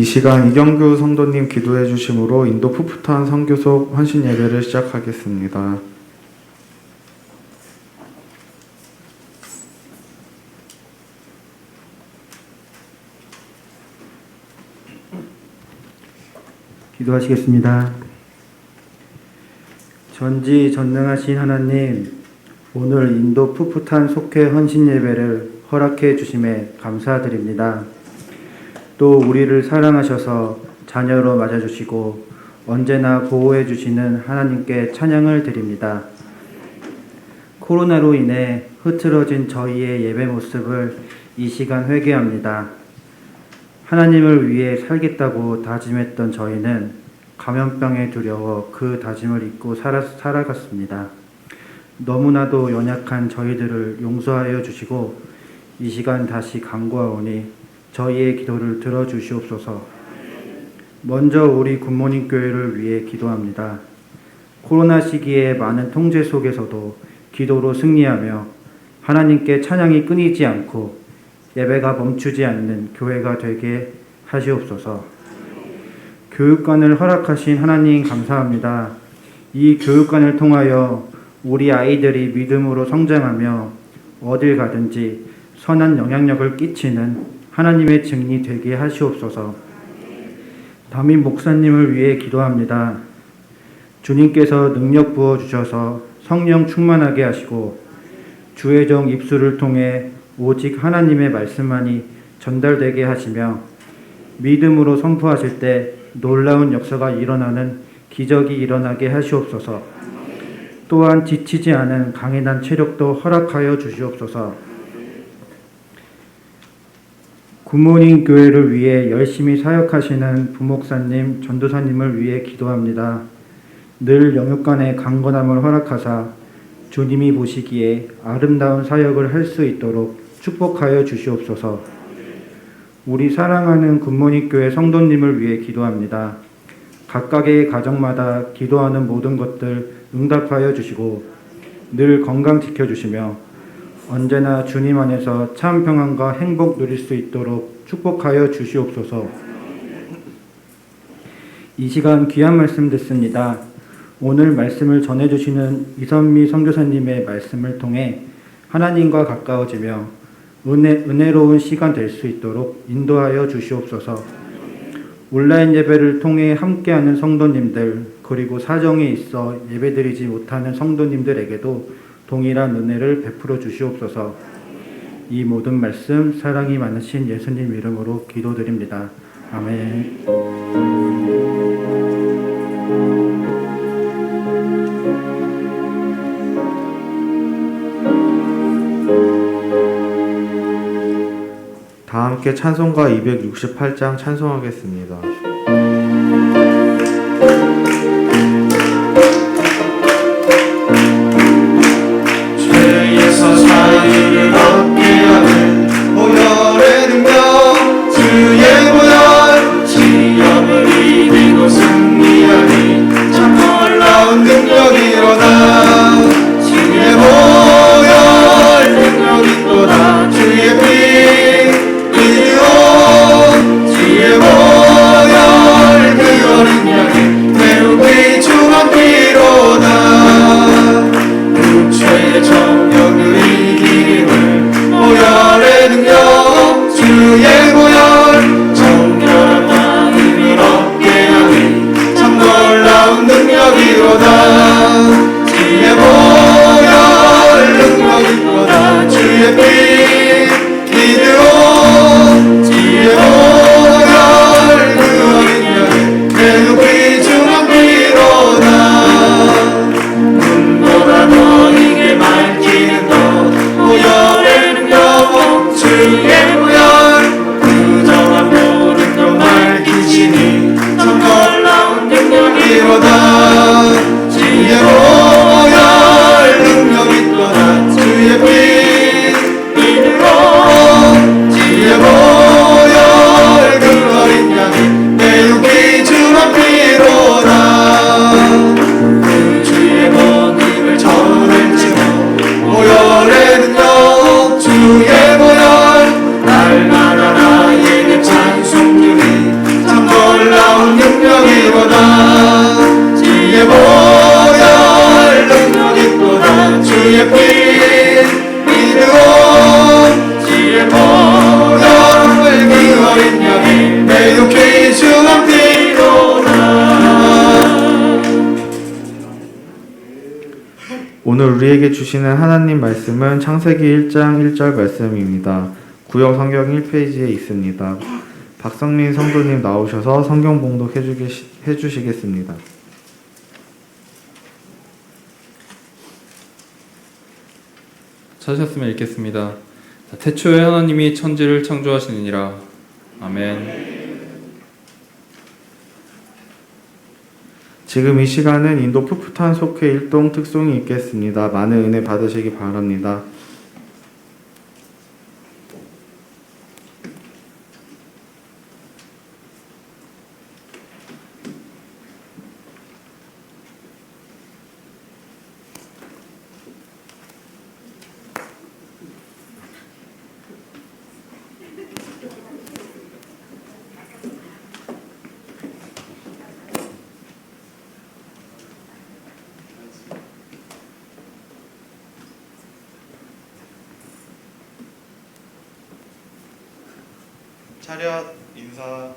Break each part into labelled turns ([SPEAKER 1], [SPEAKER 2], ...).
[SPEAKER 1] 이 시간 이경규 성도님 기도해 주심으로 인도 풋풋한 선교속 헌신 예배를 시작하겠습니다.
[SPEAKER 2] 기도하시겠습니다. 전지전능하신 하나님, 오늘 인도 풋풋한 속회 헌신 예배를 허락해 주심에 감사드립니다. 또 우리를 사랑하셔서 자녀로 맞아주시고 언제나 보호해 주시는 하나님께 찬양을 드립니다. 코로나로 인해 흐트러진 저희의 예배 모습을 이 시간 회개합니다. 하나님을 위해 살겠다고 다짐했던 저희는 감염병에 두려워 그 다짐을 잊고 살아갔습니다. 너무나도 연약한 저희들을 용서하여 주시고 이 시간 다시 간구하오니 저희의 기도를 들어주시옵소서. 먼저 우리 굿모닝 교회를 위해 기도합니다. 코로나 시기에 많은 통제 속에서도 기도로 승리하며 하나님께 찬양이 끊이지 않고 예배가 멈추지 않는 교회가 되게 하시옵소서. 교육관을 허락하신 하나님 감사합니다. 이 교육관을 통하여 우리 아이들이 믿음으로 성장하며 어딜 가든지 선한 영향력을 끼치는 하나님의 증인이 되게 하시옵소서. 담임 목사님을 위해 기도합니다. 주님께서 능력 부어주셔서 성령 충만하게 하시고 주의 종 입술을 통해 오직 하나님의 말씀만이 전달되게 하시며 믿음으로 선포하실 때 놀라운 역사가 일어나는 기적이 일어나게 하시옵소서. 또한 지치지 않은 강인한 체력도 허락하여 주시옵소서. 굿모닝 교회를 위해 열심히 사역하시는 부목사님, 전도사님을 위해 기도합니다. 늘 영육간의 강건함을 허락하사 주님이 보시기에 아름다운 사역을 할 수 있도록 축복하여 주시옵소서. 우리 사랑하는 굿모닝 교회 성도님을 위해 기도합니다. 각각의 가정마다 기도하는 모든 것들 응답하여 주시고 늘 건강 지켜주시며 언제나 주님 안에서 참 평안과 행복 누릴 수 있도록 축복하여 주시옵소서. 이 시간 귀한 말씀 듣습니다. 오늘 말씀을 전해주시는 이선미 선교사님의 말씀을 통해 하나님과 가까워지며 은혜로운 시간 될 수 있도록 인도하여 주시옵소서. 온라인 예배를 통해 함께하는 성도님들, 그리고 사정에 있어 예배드리지 못하는 성도님들에게도 동일한 은혜를 베풀어 주시옵소서. 이 모든 말씀 사랑이 많으신 예수님 이름으로 기도드립니다. 아멘.
[SPEAKER 1] 다 함께 찬송가 268장 찬송하겠습니다.
[SPEAKER 3] 죄에서 자유를 얻게 하는 보혈의 능력, 주의 보혈, 시험을 이기고 승리하니 참 놀라운 능력이로다. 주의 보혈 능력이 또다. 주의 피 이리오, 주의 보혈 그 어린 양이 매우 귀중한 피로다. 죄의 정욕을 이기는 보혈의 능력, 주의 보혈, 정결한 마음을 얻게 하니 참 놀라운 능력이로다. 주의 보혈 능력이로다. 주의 피 기드온, 주의 보혈 그 어린 양의 매우 귀중한 피로다. 눈보다 너에게 밝히는 것, 보혈의 능력, 주의 보혈, 그 정한 모든 것 밝히시니 참 놀라운 능력이로다. 주의 보혈 능력이 또다. 주의 피
[SPEAKER 1] 우리에게 주시는 하나님 말씀은 창세기 1장 1절 말씀입니다. 구역 성경 1페이지에 있습니다. 박성민 성도님 나오셔서 성경 봉독해 주시겠습니다.
[SPEAKER 4] 찾으셨으면 읽겠습니다. 자, 태초에 하나님이 천지를 창조하시니라. 아멘.
[SPEAKER 1] 지금 이 시간은 인도 푸푸탄 속회 일동 특송이 있겠습니다. 많은 은혜 받으시기 바랍니다.
[SPEAKER 3] 차렷 인사.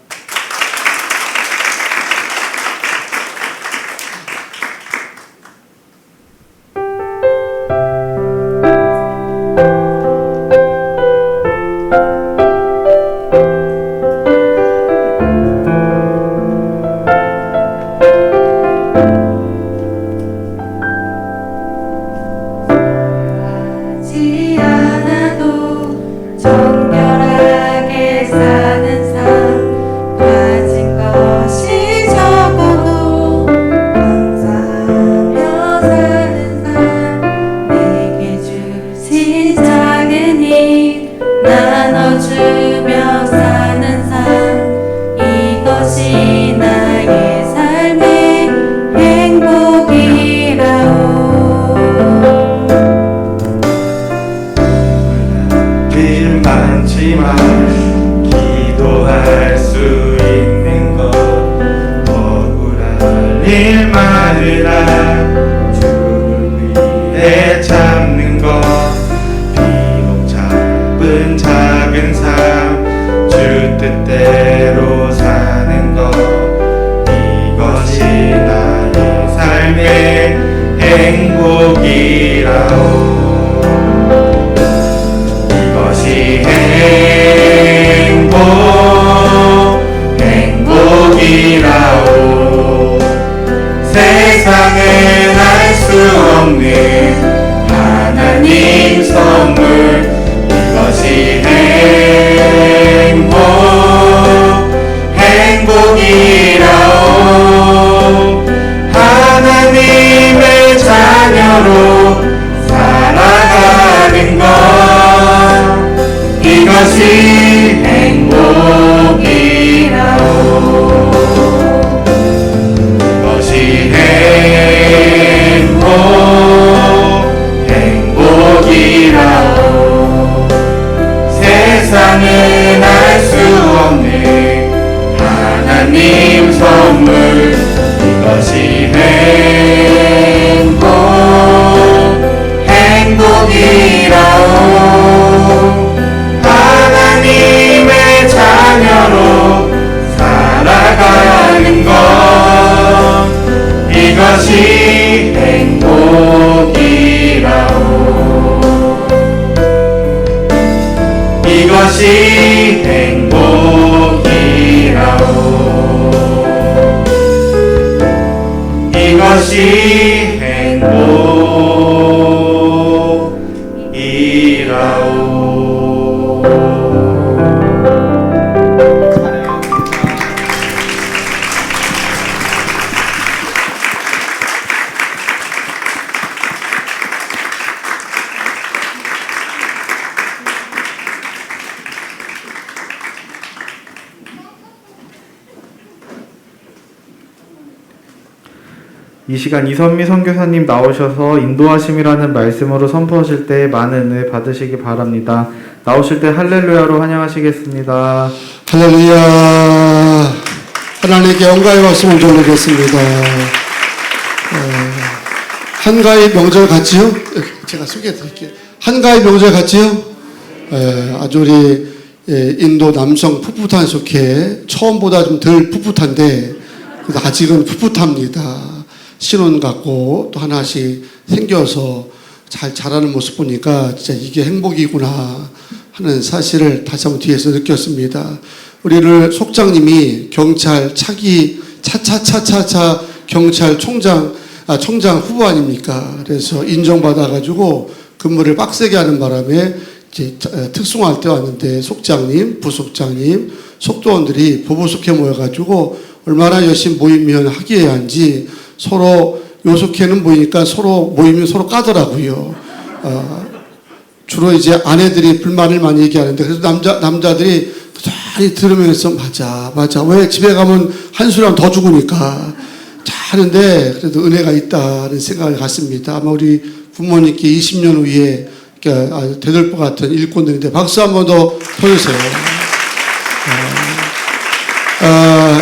[SPEAKER 5] 하지 않아도 정결하게 사는 삶, 가진 것이 적어도 감사하며 사는 삶, 내게 주신 작은 일 나눠주며 사는 삶, 이것이 나의 삶의 행복이라오.
[SPEAKER 3] 일 많지만 기도할 수 있는 것, 억울한 일 많으나 주를 위해 참는 것, 비록 작은 작은 삶, 주 뜻대로 사는 것, 이것이 나의 삶의 행복이라오. 이것이 행복이라오. 세상은 알 수 없는 하나님 선물, 이것이 행복이라오. 하나님의 자녀로 살아가는 것, 이것이 행복이라오. 이것이 행복이라오. 세상은 알 수 없는 하나님 선물, 이것이 행복이라오. 하나님의 자녀로 살아가는 것, 이것이 행복이라오. 이것이 행복이라오. 이것이
[SPEAKER 1] 이 시간 이선미 선교사님 나오셔서 인도하심이라는 말씀으로 선포하실 때 많은 은혜 받으시기 바랍니다. 나오실 때 할렐루야로 환영하시겠습니다.
[SPEAKER 6] 할렐루야. 하나님께 영광의 말씀을 돌리겠습니다. 한가위 명절 같지요? 제가 소개해 드릴게요. 한가위 명절 같지요? 아주 우리 인도 남성 풋풋한 속해 처음보다 좀 덜 풋풋한데 그래도 아직은 풋풋합니다. 신혼 같고 또 하나씩 생겨서 잘 자라는 모습 보니까 진짜 이게 행복이구나 하는 사실을 다시 한번 뒤에서 느꼈습니다. 우리를 속장님이 경찰 차기 차차차차차 경찰 청장 후보 아닙니까? 그래서 인정받아가지고 근무를 빡세게 하는 바람에 이제 특송할 때 왔는데 속장님, 부속장님, 속도원들이 보보속해 모여가지고 얼마나 열심히 모이면 하기에 한지 서로 요속해는 모이니까 서로 모이면 서로 까더라고요. 주로 이제 아내들이 불만을 많이 얘기하는데 그래서 남자들이 많이 들으면서 맞아 왜 집에 가면 한수랑 더 죽으니까 하는데 그래도 은혜가 있다는 생각을 갖습니다. 아마 우리 부모님께 20년 후에 되돌보 같은 일꾼들인데 박수 한 번 더 쳐주세요.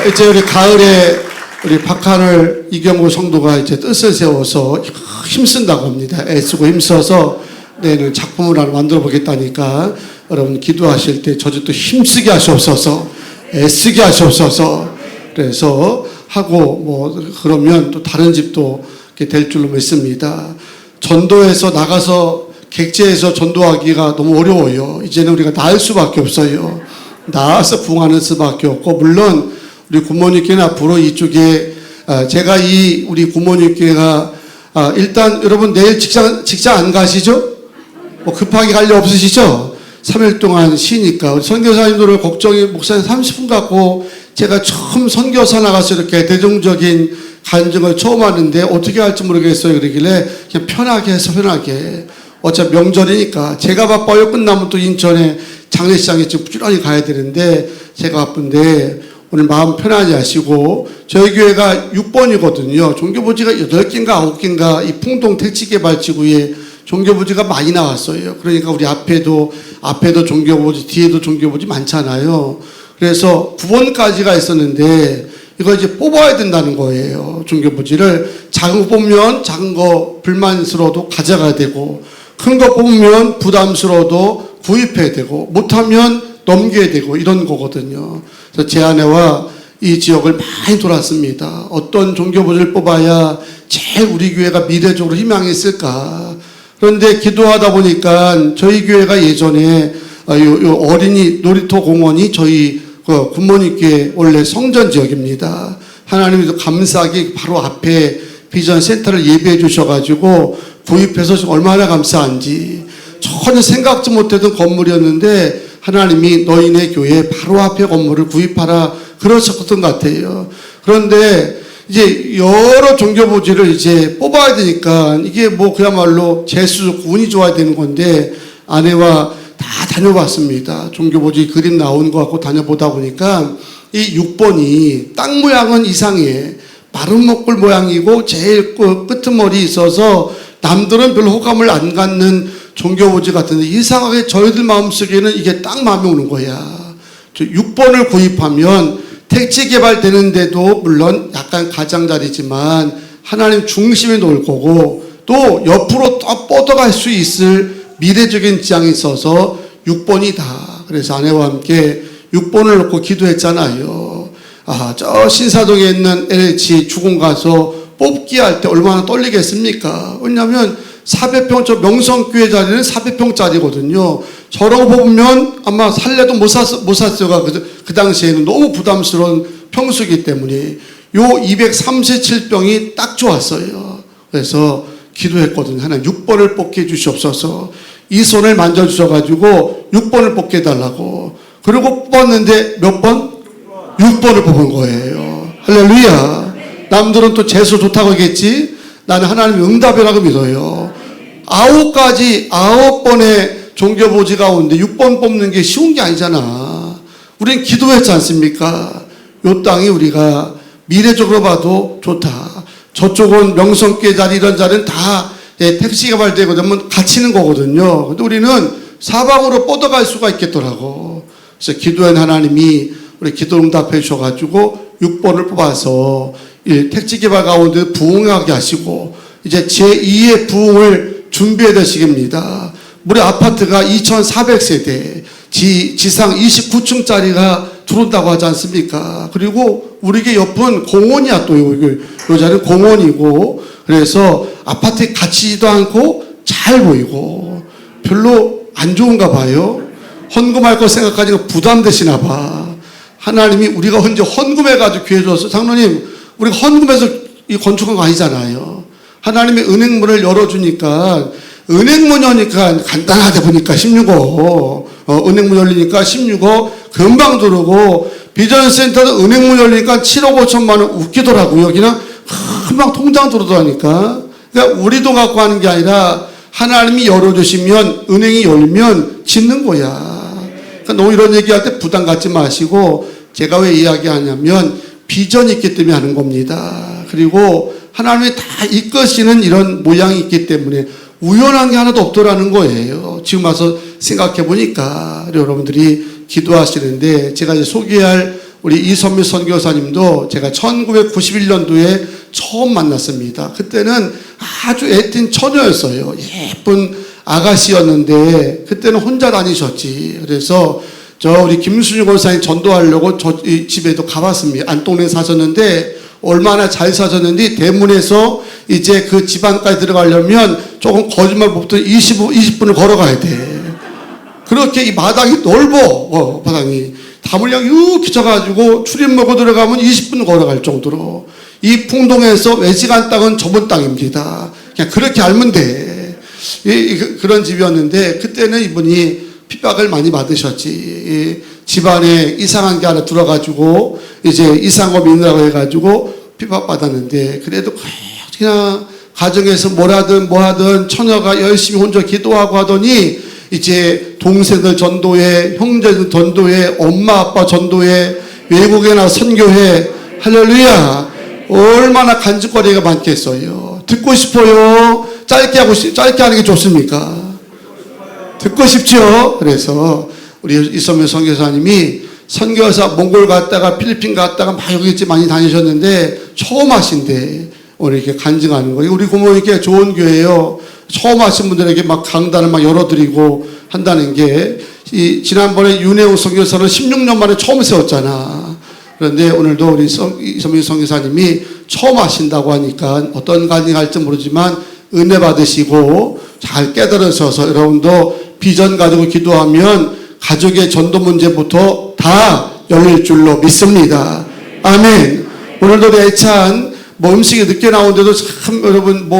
[SPEAKER 6] 이제 우리 가을에 우리 박하늘 이경호 성도가 이제 뜻을 세워서 힘쓴다고 합니다. 애쓰고 힘써서 내년 작품을 하나 만들어 보겠다니까 여러분 기도하실 때 저도 또 힘쓰게 하시옵소서, 애쓰게 하시옵소서. 그래서 하고 뭐 그러면 또 다른 집도 이렇게 될 줄로 믿습니다. 전도에서 나가서 객지에서 전도하기가 너무 어려워요. 이제는 우리가 나을 수밖에 없어요. 나아서 부흥하는 수밖에 없고 물론 우리 부모님께는 앞으로 이쪽에 제가 우리 부모님께가 일단 여러분 내일 직장 안 가시죠? 뭐 급하게 갈 일 없으시죠? 3일 동안 쉬니까 우리 선교사님들을 걱정이 목사님 30분 갖고 제가 처음 선교사 나가서 이렇게 대중적인 간증을 처음 하는데 어떻게 할지 모르겠어요. 그러길래 그냥 편하게 해서 편하게 어차피 명절이니까 제가 바빠요. 끝나면 또 인천에 장례식장에 지금 부지런히 가야 되는데 제가 바쁜데 오늘 마음 편하게 하시고 저희 교회가 6번이거든요. 종교부지가 8개인가 9개인가 이 풍동 택지개발지구에 종교부지가 많이 나왔어요. 그러니까 우리 앞에도 종교부지 뒤에도 종교부지 많잖아요. 그래서 9번까지가 있었는데 이거 이제 뽑아야 된다는 거예요. 종교부지를 작은 거 뽑으면 작은 거 불만스러워도 가져가야 되고 큰 거 뽑으면 부담스러워도 구입해야 되고 못하면 넘겨야 되고 이런 거거든요. 그래서 제 아내와 이 지역을 많이 돌았습니다. 어떤 종교부지를 뽑아야 제일 우리 교회가 미래적으로 희망이 있을까. 그런데 기도하다 보니까 저희 교회가 예전에 요 어린이 놀이터 공원이 저희 굿모닝교회 원래 성전 지역입니다. 하나님이 감사하게 바로 앞에 비전 센터를 예비해 주셔가지고 구입해서 얼마나 감사한지 전혀 생각지 못했던 건물이었는데 하나님이 너희네 교회 바로 앞에 건물을 구입하라 그러셨던 것 같아요. 그런데 이제 여러 종교부지를 이제 뽑아야 되니까 이게 뭐 그야말로 재수 좋고 운이 좋아야 되는 건데 아내와 다 다녀봤습니다. 종교부지 그림 나온 거 갖고 다녀보다 보니까 이 6번이 땅 모양은 이상해. 마른 목골 모양이고 제일 끄트머리 있어서 남들은 별로 호감을 안 갖는 종교부지 같은데 이상하게 저희들 마음속에는 이게 딱 마음에 오는 거야. 6번을 구입하면 택지 개발되는데도 물론 약간 가장자리지만 하나님 중심에 놓을 거고 또 옆으로 또 뻗어갈 수 있을 미래적인 지향이 있어서 6번이다. 그래서 아내와 함께 6번을 놓고 기도했잖아요. 저 신사동에 있는 LH 주공 가서 뽑기 할 때 얼마나 떨리겠습니까? 왜냐하면 400평, 저 명성교회 자리는 400평짜리거든요. 저런 거 뽑으면 아마 살래도 못 샀어요. 그 당시에는 너무 부담스러운 평수이기 때문에 요 237평이 딱 좋았어요. 그래서 기도했거든요. 하나님 6번을 뽑게 해주시옵소서. 이 손을 만져주셔가지고 6번을 뽑게 해달라고. 그리고 뽑았는데 몇 번? 6번을 뽑은 거예요. 할렐루야. 남들은 또 재수 좋다고 하겠지. 나는 하나님의 응답이라고 믿어요. 9번의 종교부지 가운데 6번 뽑는 게 쉬운 게 아니잖아. 우린 기도했지 않습니까? 요 땅이 우리가 미래적으로 봐도 좋다. 저쪽은 명성교회 자리 이런 자리는 다 택시 개발되고 되면 갇히는 거거든요. 근데 우리는 사방으로 뻗어갈 수가 있겠더라고. 그래서 기도한 하나님이 우리 기도 응답해 주셔가지고 6번을 뽑아서 택지 개발 가운데 부흥하게 하시고 이제 제2의 부흥을 준비해야 될 시기입니다. 우리 아파트가 2,400세대, 지상 29층짜리가 들어온다고 하지 않습니까? 그리고 우리게 옆은 공원이야 또 요 자리는 공원이고 그래서 아파트에 갇히지도 않고 잘 보이고 별로 안 좋은가 봐요. 헌금할 거 생각하니까 부담되시나 봐. 하나님이 우리가 언제 헌금해가지고 기회 줬어. 장로님, 우리가 헌금해서 이 건축한 거 아니잖아요. 하나님의 은행문을 열어주니까, 은행문 여니까 간단하다 보니까 16호, 은행문 열리니까 16호 금방 들어오고, 비전센터도 은행문 열리니까 7억 5천만 원 웃기더라고요. 그냥 금방 통장 들어오다니까. 그러니까 우리도 갖고 하는 게 아니라 하나님이 열어주시면, 은행이 열면 짓는 거야. 그러니까 너무 이런 얘기할 때 부담 갖지 마시고, 제가 왜 이야기하냐면 비전이 있기 때문에 하는 겁니다. 그리고 하나님이 다 이끄시는 이런 모양이 있기 때문에 우연한 게 하나도 없더라는 거예요. 지금 와서 생각해 보니까 여러분들이 기도하시는데, 제가 이제 소개할 우리 이선미 선교사님도 제가 1991년도에 처음 만났습니다. 그때는 아주 애띤 처녀였어요. 예쁜 아가씨였는데 그때는 혼자 다니셨지. 그래서 우리 김순유 권사님 전도하려고 이 집에도 가봤습니다. 안동에 사셨는데 얼마나 잘 사셨는지, 대문에서 이제 그 집안까지 들어가려면 조금 거짓말 못해 20분을 걸어가야 돼. 그렇게 이 마당이 넓어. 마당이 다물량 이렇게 쳐가지고 출입문으로 들어가면 20분 걸어갈 정도로, 이 풍동에서 외지간 땅은 좁은 땅입니다. 그냥 그렇게 알면 돼. 그런 집이었는데 그때는 이분이 핍박을 많이 받으셨지. 집안에 이상한 게 하나 들어가지고 이제 이상업 있느라고 해가지고 핍박받았는데, 그래도 그냥 가정에서 뭐하든 처녀가 열심히 혼자 기도하고 하더니 이제 동생들 전도회, 형제들 전도회, 엄마 아빠 전도회, 외국에 나 선교회, 할렐루야. 얼마나 간직거리가 많겠어요. 듣고 싶어요? 짧게 하는 게 좋습니까? 듣고 싶죠? 그래서 우리 이선미 선교사님이 선교사 몽골 갔다가 필리핀 갔다가 막 여기 많이 다니셨는데 처음 하신데 오늘 이렇게 간증하는 거예요. 우리 고모님께 좋은 교회예요. 처음 하신 분들에게 막 강단을 막 열어드리고 한다는 게, 지난번에 윤혜우 선교사는 16년 만에 처음 세웠잖아. 그런데 오늘도 우리 이선미 선교사님이 처음 하신다고 하니까 어떤 간증할지 모르지만 은혜 받으시고 잘 깨달으셔서 여러분도 비전 가지고 기도하면 가족의 전도 문제부터 다 열릴 줄로 믿습니다. 아멘. 오늘도 애찬 음식이 늦게 나오는데도 참 여러분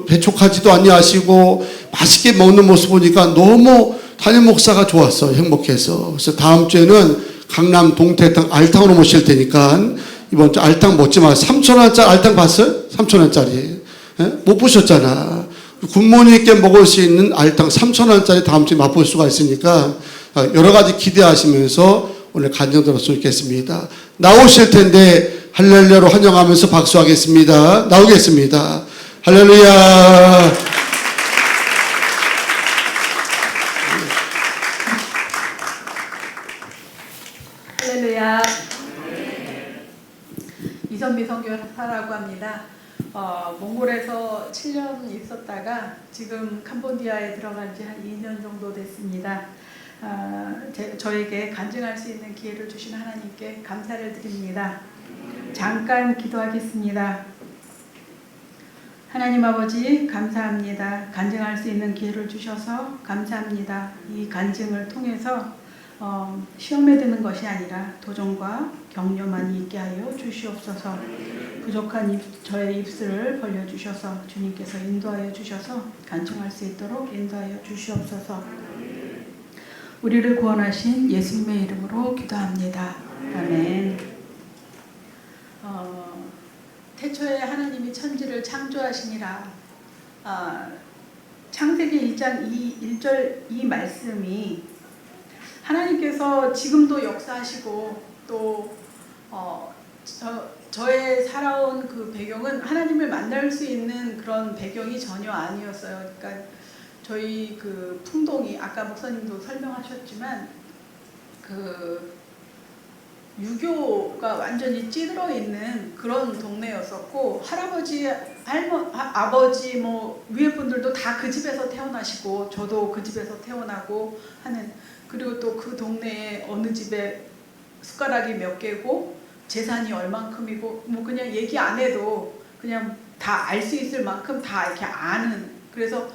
[SPEAKER 6] 배촉하지도 아니하시고 맛있게 먹는 모습 보니까 너무 담임 목사가 좋았어요. 행복해서. 그래서 다음 주에는 강남 동태탕 알탕으로 모실 테니까 이번 주 알탕 먹지 마세요. 3,000원짜리 알탕 봤어요? 3,000원짜리. 못 보셨잖아. 굿모닝께 먹을 수 있는 알탕 3,000원짜리 다음 주에 맛볼 수가 있으니까 여러 가지 기대하시면서 오늘 간증 들었으면 좋겠습니다. 나오실 텐데 할렐루야로 환영하면서 박수하겠습니다. 나오겠습니다. 할렐루야.
[SPEAKER 7] 할렐루야. 이선미 선교사라고 합니다. 몽골에서 7년 있었다가 지금 캄보디아에 들어간 지 한 2년 정도 됐습니다. 저에게 간증할 수 있는 기회를 주신 하나님께 감사를 드립니다. 잠깐 기도하겠습니다. 하나님 아버지 감사합니다. 간증할 수 있는 기회를 주셔서 감사합니다. 이 간증을 통해서 시험에 드는 것이 아니라 도전과 격려만 있게 하여 주시옵소서. 부족한 저의 입술을 벌려주셔서 주님께서 인도하여 주셔서 간증할 수 있도록 인도하여 주시옵소서. 우리를 구원하신 예수님의 이름으로 기도합니다. 아멘. 태초에 하나님이 천지를 창조하시니라. 창세기 1장 1절 이 말씀이 하나님께서 지금도 역사하시고 또 저의 살아온 그 배경은 하나님을 만날 수 있는 그런 배경이 전혀 아니었어요. 그러니까 저희 그 풍동이 아까 목사님도 설명하셨지만 그 유교가 완전히 찌들어 있는 그런 동네였었고, 할아버지, 아버지 뭐 위에 분들도 다 그 집에서 태어나시고 저도 그 집에서 태어나고 하는, 그리고 또 그 동네에 어느 집에 숟가락이 몇 개고 재산이 얼만큼이고 뭐 그냥 얘기 안 해도 그냥 다 알 수 있을 만큼 다 이렇게 아는, 그래서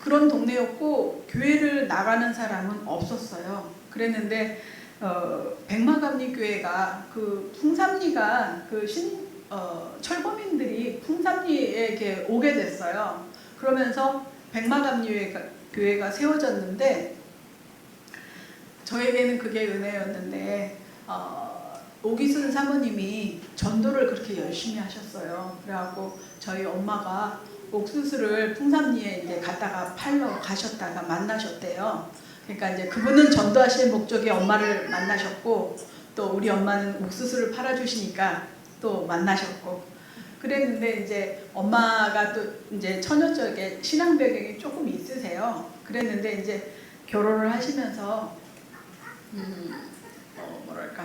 [SPEAKER 7] 그런 동네였고 교회를 나가는 사람은 없었어요. 그랬는데 백마감리 교회가 그 풍삼리가 철거민들이 풍삼리에 이렇게 오게 됐어요. 그러면서 백마감리 교회가 세워졌는데 저에게는 그게 은혜였는데 오기순 사모님이 전도를 그렇게 열심히 하셨어요. 그래갖고 저희 엄마가 옥수수를 풍삼리에 이제 갔다가 팔러 가셨다가 만나셨대요. 그러니까 이제 그분은 전도하실 목적에 엄마를 만나셨고 또 우리 엄마는 옥수수를 팔아주시니까 또 만나셨고 그랬는데 이제 엄마가 또 이제 처녀 쪽에 신앙 배경이 조금 있으세요. 그랬는데 이제 결혼을 하시면서 뭐랄까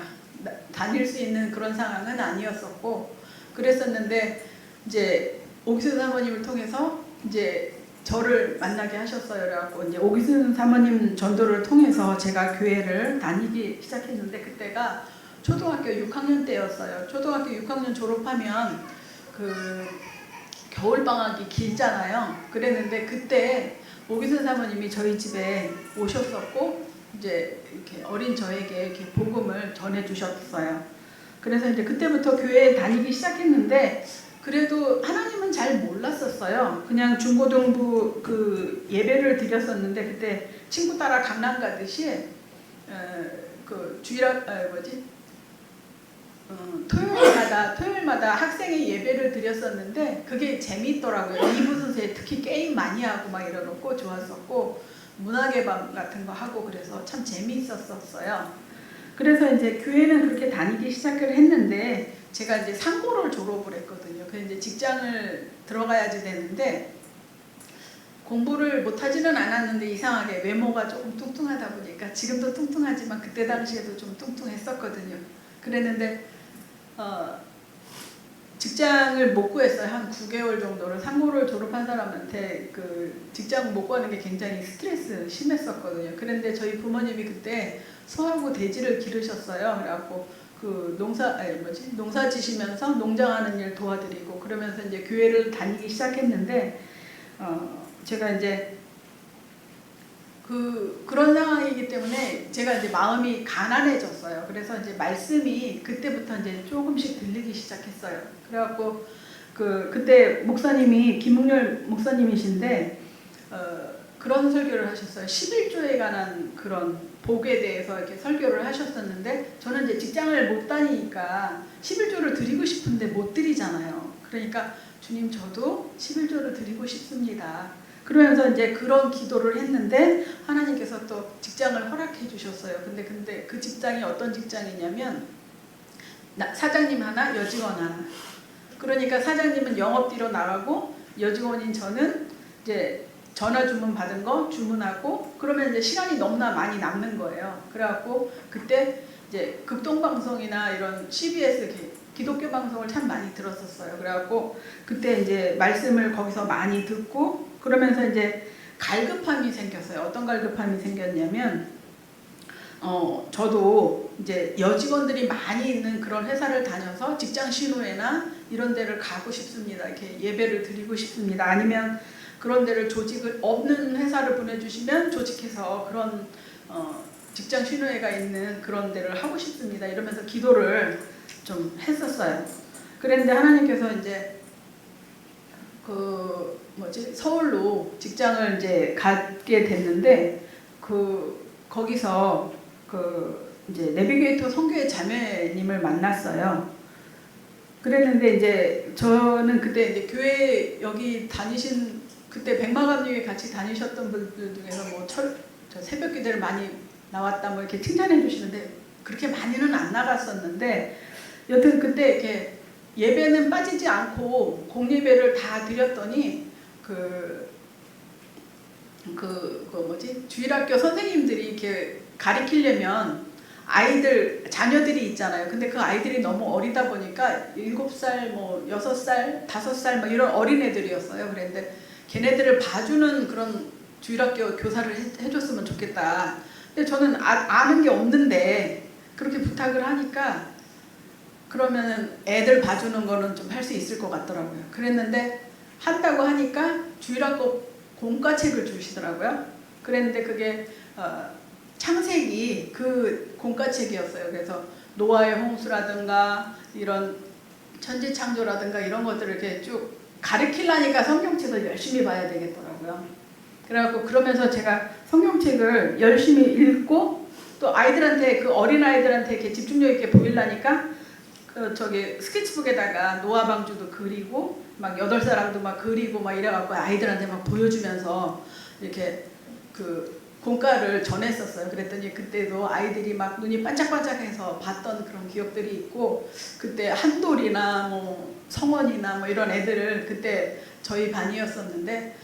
[SPEAKER 7] 다닐 수 있는 그런 상황은 아니었었고 그랬었는데 이제 오기순 사모님을 통해서 이제 저를 만나게 하셨어요. 그래갖고 이제 오기순 사모님 전도를 통해서 제가 교회를 다니기 시작했는데 그때가 초등학교 6학년 때였어요. 초등학교 6학년 졸업하면 그 겨울 방학이 길잖아요. 그랬는데 그때 오기순 사모님이 저희 집에 오셨었고 이제 이렇게 어린 저에게 이렇게 복음을 전해 주셨어요. 그래서 이제 그때부터 교회에 다니기 시작했는데 그래도 하나님은 잘 몰랐었어요. 그냥 중고등부 그 예배를 드렸었는데 그때 친구 따라 강남 가듯이 그 주일학 토요일마다 학생의 예배를 드렸었는데 그게 재미있더라고요. 이부 선생님 특히 게임 많이 하고 막 이러고 좋았었고 문학의 밤 같은 거 하고 그래서 참 재미있었어요. 그래서 이제 교회는 그렇게 다니기 시작을 했는데 제가 이제 상고를 졸업을 했거든요. 그래서 이제 직장을 들어가야지 되는데 공부를 못하지는 않았는데 이상하게 외모가 조금 뚱뚱하다 보니까 지금도 뚱뚱하지만 그때 당시에도 좀 뚱뚱했었거든요. 그랬는데 직장을 못 구했어요. 한 9개월 정도를 상고를 졸업한 사람한테 그 직장 못 구하는 게 굉장히 스트레스 심했었거든요. 그런데 저희 부모님이 그때 소하고 돼지를 기르셨어요. 그래갖고 그 농사 지시면서 농장하는 일 도와드리고 그러면서 이제 교회를 다니기 시작했는데 제가 이제 그런 상황이기 때문에 제가 이제 마음이 가난해졌어요. 그래서 이제 말씀이 그때부터 이제 조금씩 들리기 시작했어요. 그래갖고 그때 목사님이 김웅열 목사님이신데 그런 설교를 하셨어요. 11조에 관한 그런 복에 대해서 이렇게 설교를 하셨었는데 저는 이제 직장을 못 다니니까 11조를 드리고 싶은데 못 드리잖아요. 그러니까 주님 저도 11조를 드리고 싶습니다. 그러면서 이제 그런 기도를 했는데 하나님께서 또 직장을 허락해 주셨어요. 근데 그 직장이 어떤 직장이냐면 사장님 하나, 여직원 하나. 그러니까 사장님은 영업뒤로 나가고 여직원인 저는 이제 전화 주문 받은 거 주문하고 그러면 이제 시간이 너무나 많이 남는 거예요. 그래갖고 그때 이제 극동방송이나 이런 CBS 기독교 방송을 참 많이 들었었어요. 그래갖고 그때 이제 말씀을 거기서 많이 듣고 그러면서 이제 갈급함이 생겼어요. 어떤 갈급함이 생겼냐면 저도 이제 여직원들이 많이 있는 그런 회사를 다녀서 직장 신호회나 이런 데를 가고 싶습니다. 이렇게 예배를 드리고 싶습니다. 아니면 그런 데를 조직을 없는 회사를 보내주시면 조직해서 그런 직장 신호회가 있는 그런 데를 하고 싶습니다. 이러면서 기도를 좀 했었어요. 그런데 하나님께서 이제 서울로 직장을 이제 가게 됐는데 거기서 이제 내비게이터 선교회 자매님을 만났어요. 그랬는데 이제 저는 그때 이제 교회 여기 다니신 그때 백마감리에 같이 다니셨던 분들 중에서 저 새벽 기도를 많이 나왔다 뭐 이렇게 칭찬해 주시는데 그렇게 많이는 안 나갔었는데 여튼 그때 이렇게 예배는 빠지지 않고 공예배를 다 드렸더니 주일학교 선생님들이 이렇게 가리키려면 자녀들이 있잖아요. 근데 그 아이들이 너무 어리다 보니까 7살, 6살, 5살 이런 어린애들이었어요. 그런데 걔네들을 봐주는 그런 주일학교 교사를 해줬으면 좋겠다. 근데 저는 아는 게 없는데 그렇게 부탁을 하니까 그러면 애들 봐주는 거는 좀 할 수 있을 것 같더라고요. 그랬는데 한다고 하니까 주일학교 공과책을 주시더라고요. 그랬는데 그게 창세기 그 공과책이었어요. 그래서 노아의 홍수라든가 이런 천지창조라든가 이런 것들을 이렇게 쭉 가르치려니까 성경책을 열심히 봐야 되겠더라고요. 그래갖고 그러면서 제가 성경책을 열심히 읽고 또 아이들한테 그 어린 아이들한테 이렇게 집중력 있게 보이려니까 그 저기 스케치북에다가 노아 방주도 그리고 막 8사람도 막 그리고 막 이래갖고 아이들한테 막 보여주면서 이렇게 그 공과를 전했었어요. 그랬더니 그때도 아이들이 막 눈이 반짝반짝해서 봤던 그런 기억들이 있고 그때 한돌이나 뭐 성원이나 뭐 이런 애들을 그때 저희 반이었었는데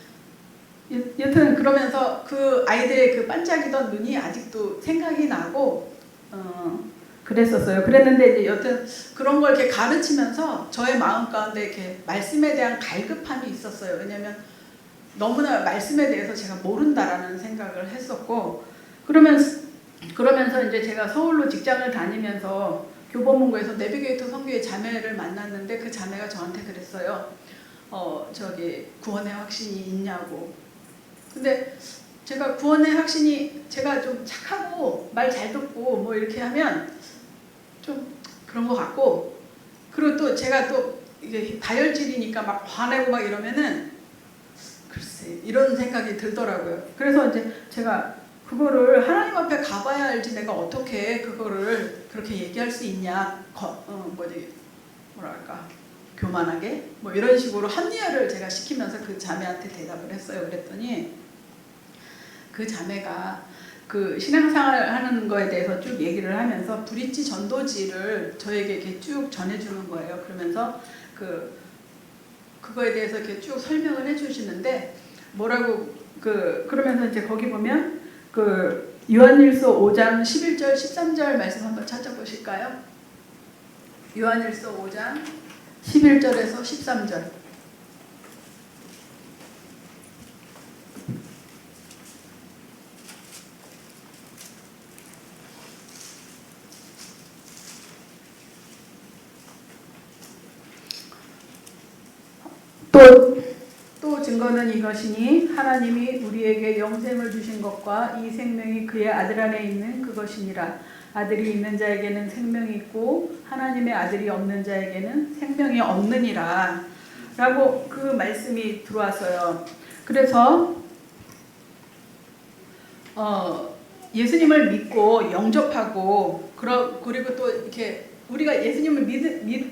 [SPEAKER 7] 여튼 그러면서 그 아이들의 그 반짝이던 눈이 아직도 생각이 나고 그랬었어요. 그랬는데 이제 여튼 그런 걸 이렇게 가르치면서 저의 마음 가운데 이렇게 말씀에 대한 갈급함이 있었어요. 왜냐면 너무나 말씀에 대해서 제가 모른다라는 생각을 했었고 그러면서 이제 제가 서울로 직장을 다니면서 교보문고에서 내비게이터 선교의 자매를 만났는데 그 자매가 저한테 그랬어요. 저기 구원의 확신이 있냐고. 근데 제가 구원의 확신이 제가 좀 착하고 말 잘 듣고 뭐 이렇게 하면 좀 그런 것 같고 그리고 또 제가 또 이게 다혈질이니까 막 화내고 막 이러면은 글쎄 이런 생각이 들더라고요. 그래서 이제 제가 그거를 하나님 앞에 가봐야 알지 내가 어떻게 그거를 그렇게 얘기할 수 있냐 뭐랄까 교만하게 뭐 이런 식으로 합리화를 제가 시키면서 그 자매한테 대답을 했어요. 그랬더니 그 자매가 그 신앙생활 하는 거에 대해서 쭉 얘기를 하면서 브릿지 전도지를 저에게 이렇게 쭉 전해주는 거예요. 그러면서 그거에 대해서 이렇게 쭉 설명을 해주시는데 뭐라고 그러면서 이제 거기 보면 그 요한일서 5장 11절 13절 말씀 한번 찾아보실까요? 요한일서 5장 11절에서 13절. 또 증거는 이것이니 하나님이 우리에게 영생을 주신 것과 이 생명이 그의 아들 안에 있는 그것이니라. 아들이 있는 자에게는 생명이 있고 하나님의 아들이 없는 자에게는 생명이 없느니라 라고 그 말씀이 들어왔어요. 그래서 예수님을 믿고 영접하고 그리고 또 이렇게 우리가 예수님을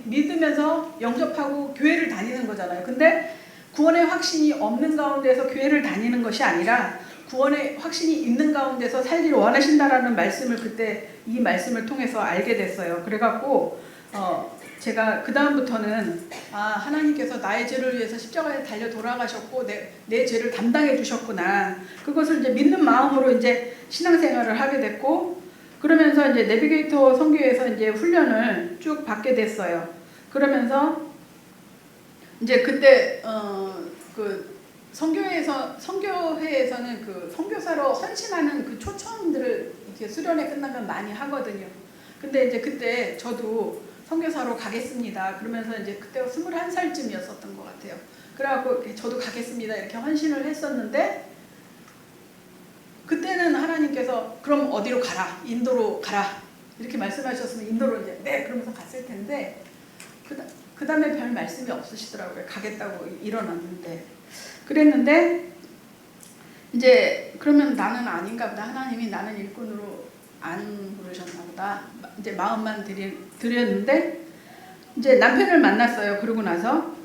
[SPEAKER 7] 믿으면서 영접하고 교회를 다니는 거잖아요. 근데 구원의 확신이 없는 가운데서 교회를 다니는 것이 아니라 구원의 확신이 있는 가운데서 살기를 원하신다라는 말씀을 그때 이 말씀을 통해서 알게 됐어요. 그래갖고 제가 그 다음부터는 하나님께서 나의 죄를 위해서 십자가에 달려 돌아가셨고 내 죄를 담당해 주셨구나. 그것을 이제 믿는 마음으로 이제 신앙생활을 하게 됐고 그러면서 이제 내비게이터 선교에서 이제 훈련을 쭉 받게 됐어요. 그러면서 이제 그때 그 선교회에서는 그 선교사로 헌신하는 그 초청들을 이렇게 수련회 끝나면 많이 하거든요. 근데 이제 그때 저도 선교사로 가겠습니다. 그러면서 이제 그때가 21살쯤이었었던 것 같아요. 그래갖고 저도 가겠습니다. 이렇게 헌신을 했었는데 그때는 하나님께서 그럼 어디로 가라, 인도로 가라 이렇게 말씀하셨으면 인도로 이제 네 그러면서 갔을 텐데 그 다음에 별 말씀이 없으시더라고요. 가겠다고 일어났는데 그랬는데 이제 그러면 나는 아닌가 보다. 하나님이 나는 일꾼으로 안 부르셨나 보다. 이제 마음만 드렸는데 이제 남편을 만났어요. 그러고 나서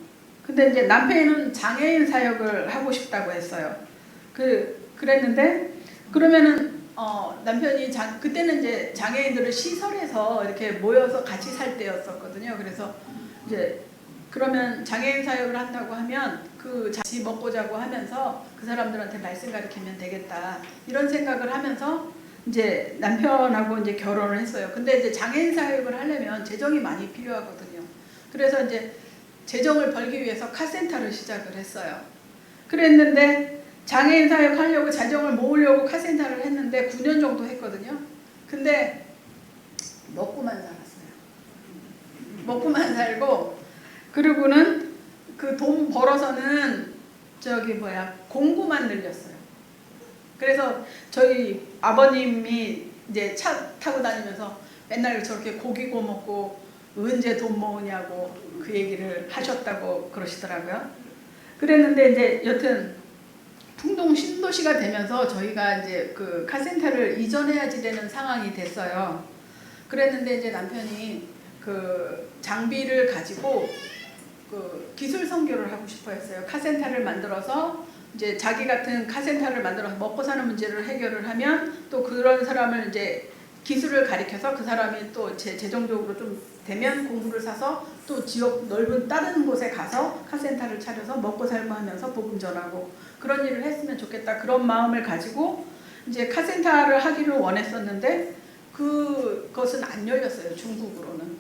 [SPEAKER 7] 근데 이제 남편은 장애인 사역을 하고 싶다고 했어요. 그랬는데 그러면은 남편이 그때는 이제 장애인들을 시설에서 이렇게 모여서 같이 살 때였었거든요. 그래서 이제 그러면 장애인 사역을 한다고 하면 같이 먹고 자고 하면서 그 사람들한테 말씀 가르치면 되겠다 이런 생각을 하면서 이제 남편하고 이제 결혼을 했어요. 근데 이제 장애인 사역을 하려면 재정이 많이 필요하거든요. 그래서 이제 재정을 벌기 위해서 카센터를 시작을 했어요. 그랬는데 장애인 사역 하려고 재정을 모으려고 카센터를 했는데 9년 정도 했거든요. 근데 먹고만 살았어요. 먹고만 살고 그리고는 그 돈 벌어서는 공구만 늘렸어요. 그래서 저희 아버님이 이제 차 타고 다니면서 맨날 저렇게 고기 구워 먹고 언제 돈 모으냐고 그 얘기를 하셨다고 그러시더라고요. 그랬는데 이제 여튼 풍동 신도시가 되면서 저희가 이제 그 카센터를 이전해야지 되는 상황이 됐어요. 그랬는데 이제 남편이 그 장비를 가지고 그 기술 선교를 하고 싶어 했어요. 카센터를 만들어서 이제 자기 같은 카센터를 만들어서 먹고 사는 문제를 해결을 하면 또 그런 사람을 이제 기술을 가리켜서 그 사람이 또 재정적으로 좀 되면 공부를 사서 또 지역 넓은 다른 곳에 가서 카센터를 차려서 먹고 살고 하면서 복음 전하고 그런 일을 했으면 좋겠다. 그런 마음을 가지고 이제 카센터를 하기를 원했었는데 그것은 안 열렸어요. 중국으로는.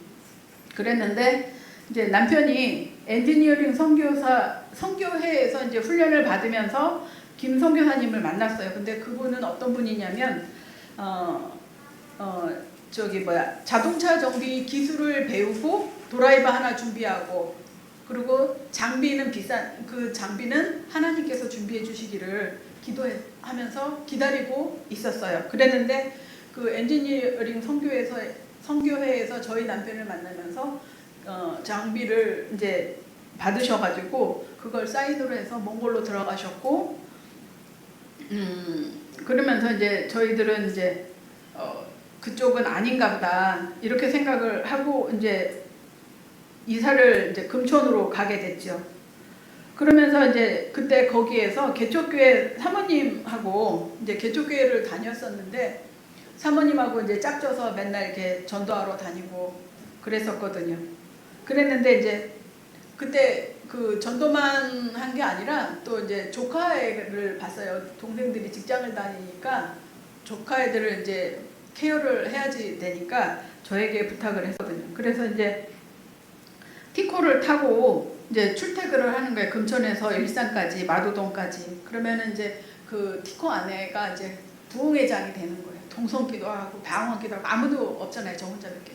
[SPEAKER 7] 그랬는데 이제 남편이 엔지니어링 선교회에서 이제 훈련을 받으면서 김 선교사님을 만났어요. 근데 그분은 어떤 분이냐면 자동차 정비 기술을 배우고 드라이버 하나 준비하고 그리고 장비는 그 장비는 하나님께서 준비해 주시기를 기도하면서 기다리고 있었어요. 그랬는데 그 엔지니어링 선교회에서 저희 남편을 만나면서 장비를 이제 받으셔가지고 그걸 사인으로 해서 몽골로 들어가셨고 그러면서 이제 저희들은 이제 그쪽은 아닌가 보다 이렇게 생각을 하고 이제 이사를 이제 금천으로 가게 됐죠. 그러면서 이제 그때 거기에서 개척교회 사모님하고 이제 개척교회를 다녔었는데 사모님하고 이제 짝져서 맨날 이렇게 전도하러 다니고 그랬었거든요. 그랬는데 이제 그때 그 전도만 한 게 아니라 또 이제 조카애를 봤어요. 동생들이 직장을 다니니까 조카애들을 이제 케어를 해야지 되니까 저에게 부탁을 했거든요. 그래서 이제 티코를 타고 이제 출퇴근을 하는 거예요. 금천에서 일산까지 마도동까지. 그러면은 이제 그 티코 아내가 이제 부흥회장이 되는 거예요. 동성기도 하고 방언기도 하고 아무도 없잖아요. 저 혼자밖에.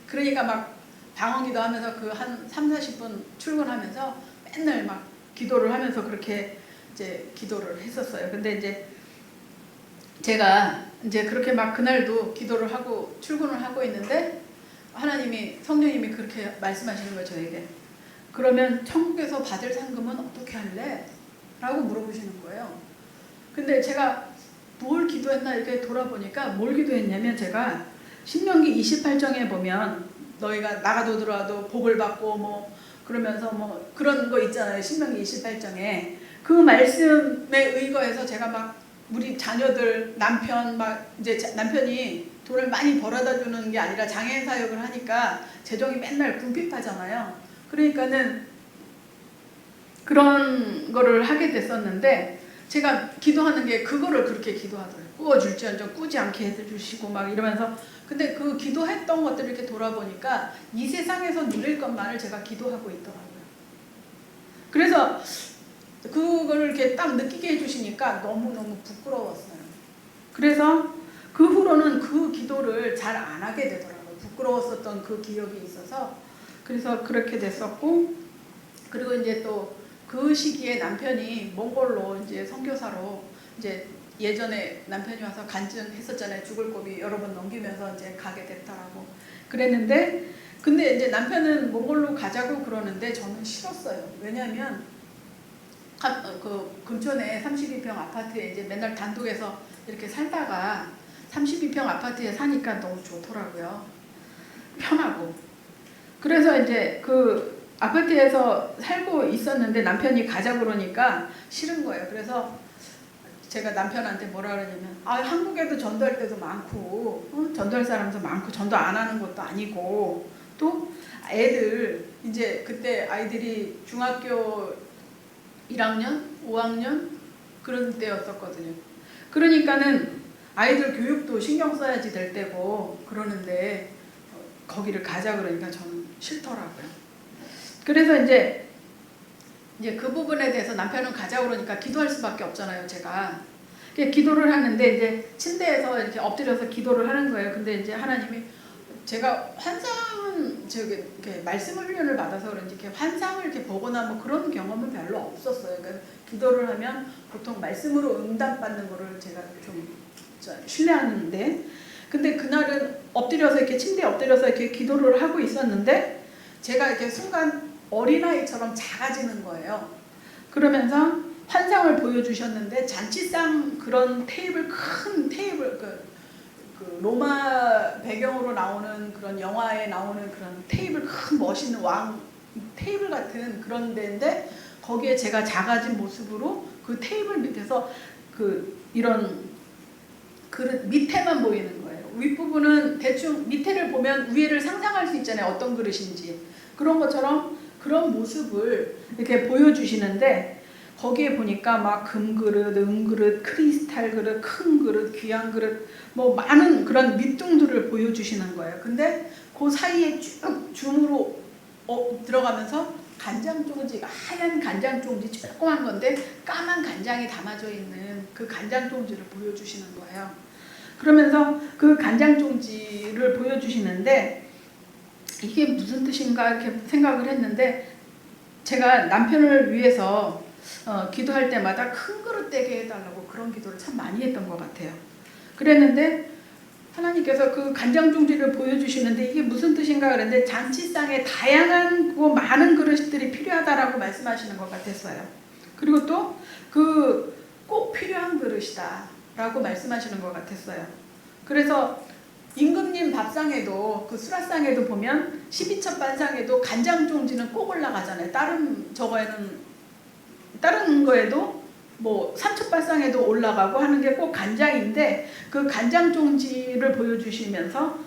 [SPEAKER 7] 그러니까 막 방언기도 하면서 그 한 30-40분 출근하면서 맨날 막 기도를 하면서 그렇게 이제 기도를 했었어요. 근데 이제 제가 이제 그렇게 막 그날도 기도를 하고 출근을 하고 있는데 하나님이 성령님이 그렇게 말씀하시는 거예요. 저에게. 그러면 천국에서 받을 상금은 어떻게 할래? 라고 물어보시는 거예요. 근데 제가 뭘 기도했나 이렇게 돌아보니까 뭘 기도했냐면 제가 신명기 28장에 보면 너희가 나가도 들어와도 복을 받고 뭐 그러면서 뭐 그런 거 있잖아요. 신명기 28장에 그 말씀에 의거해서 제가 막 우리 자녀들 남편 막 이제 남편이 돈을 많이 벌어다 주는 게 아니라 장애인 사역을 하니까 재정이 맨날 궁핍하잖아요. 그러니까는 그런 거를 하게 됐었는데 제가 기도하는 게 그거를 그렇게 기도하더라고요. 꾸어줄지언정 꾸지 않게 해주시고 막 이러면서 근데 그 기도했던 것들을 이렇게 돌아보니까 이 세상에서 누릴 것만을 제가 기도하고 있더라고요. 그래서 그거를 이렇게 딱 느끼게 해주시니까 너무너무 부끄러웠어요. 그래서 그 후로는 그 기도를 잘 안 하게 되더라고요. 부끄러웠었던 그 기억이 있어서 그래서 그렇게 됐었고 그리고 이제 또 그 시기에 남편이 몽골로 이제 선교사로 이제 예전에 남편이 와서 간증했었잖아요. 죽을 고비 여러 번 넘기면서 이제 가게 됐다라고 그랬는데 근데 이제 남편은 몽골로 가자고 그러는데 저는 싫었어요. 왜냐하면 그 금천에 32평 아파트에 이제 맨날 단독에서 이렇게 살다가 32평 아파트에 사니까 너무 좋더라고요. 편하고. 그래서 이제 그 아파트에서 살고 있었는데 남편이 가자 그러니까 싫은 거예요. 그래서 제가 남편한테 뭐라 그러냐면 한국에도 전도할 때도 많고 전도할 사람도 많고 전도 안 하는 것도 아니고 또 애들 이제 그때 아이들이 중학교 1학년, 5학년 그런 때였었거든요. 그러니까는 아이들 교육도 신경 써야지 될 때고 그러는데 거기를 가자 그러니까 저는 싫더라고요. 그래서 이제 그 부분에 대해서 남편은 가자 그러니까 기도할 수밖에 없잖아요. 제가 기도를 하는데 이제 침대에서 이렇게 엎드려서 기도를 하는 거예요. 근데 이제 하나님이 제가 환상은 이렇게 말씀 훈련을 받아서 그런지 이렇게 환상을 이렇게 보거나 뭐 그런 경험은 별로 없었어요. 그러니까 기도를 하면 보통 말씀으로 응답받는 거를 제가 좀 신뢰하는데, 근데 그날은 엎드려서 이렇게 침대에 엎드려서 이렇게 기도를 하고 있었는데 제가 이렇게 순간 어린아이처럼 작아지는 거예요. 그러면서 환상을 보여주셨는데 잔치상 그런 테이블, 큰 테이블, 그 로마 배경으로 나오는 그런 영화에 나오는 그런 테이블, 큰 멋있는 왕 테이블 같은 그런 데인데 거기에 제가 작아진 모습으로 그 테이블 밑에서 그 이런 그릇 밑에만 보이는 거예요. 윗부분은 대충 밑에를 보면 위에를 상상할 수 있잖아요. 어떤 그릇인지. 그런 것처럼 그런 모습을 이렇게 보여주시는데 거기에 보니까 막 금그릇, 은그릇, 크리스탈 그릇, 큰 그릇, 귀한 그릇, 뭐 많은 그런 밑둥들을 보여주시는 거예요. 근데 그 사이에 쭉 줌으로 들어가면서 간장 종지가 하얀 간장 종지 조그만 건데 까만 간장이 담아져 있는 그 간장 종지를 보여주시는 거예요. 그러면서 그 간장 종지를 보여주시는데 이게 무슨 뜻인가 이렇게 생각을 했는데 제가 남편을 위해서 기도할 때마다 큰 그릇 되게 해달라고 그런 기도를 참 많이 했던 것 같아요. 그랬는데 하나님께서 그 간장 종지를 보여주시는데 이게 무슨 뜻인가 그랬는데 잔치상에 다양한 많은 그릇들이 필요하다라고 말씀하시는 것 같았어요. 그리고 또 그 꼭 필요한 그릇이다 라고 말씀하시는 것 같았어요. 그래서 임금님 밥상에도 그 수라상에도 보면 12첩 반상에도 간장 종지는 꼭 올라가잖아요. 다른 거에도 뭐 삼첩발상에도 올라가고 하는 게 꼭 간장인데 그 간장 종지를 보여주시면서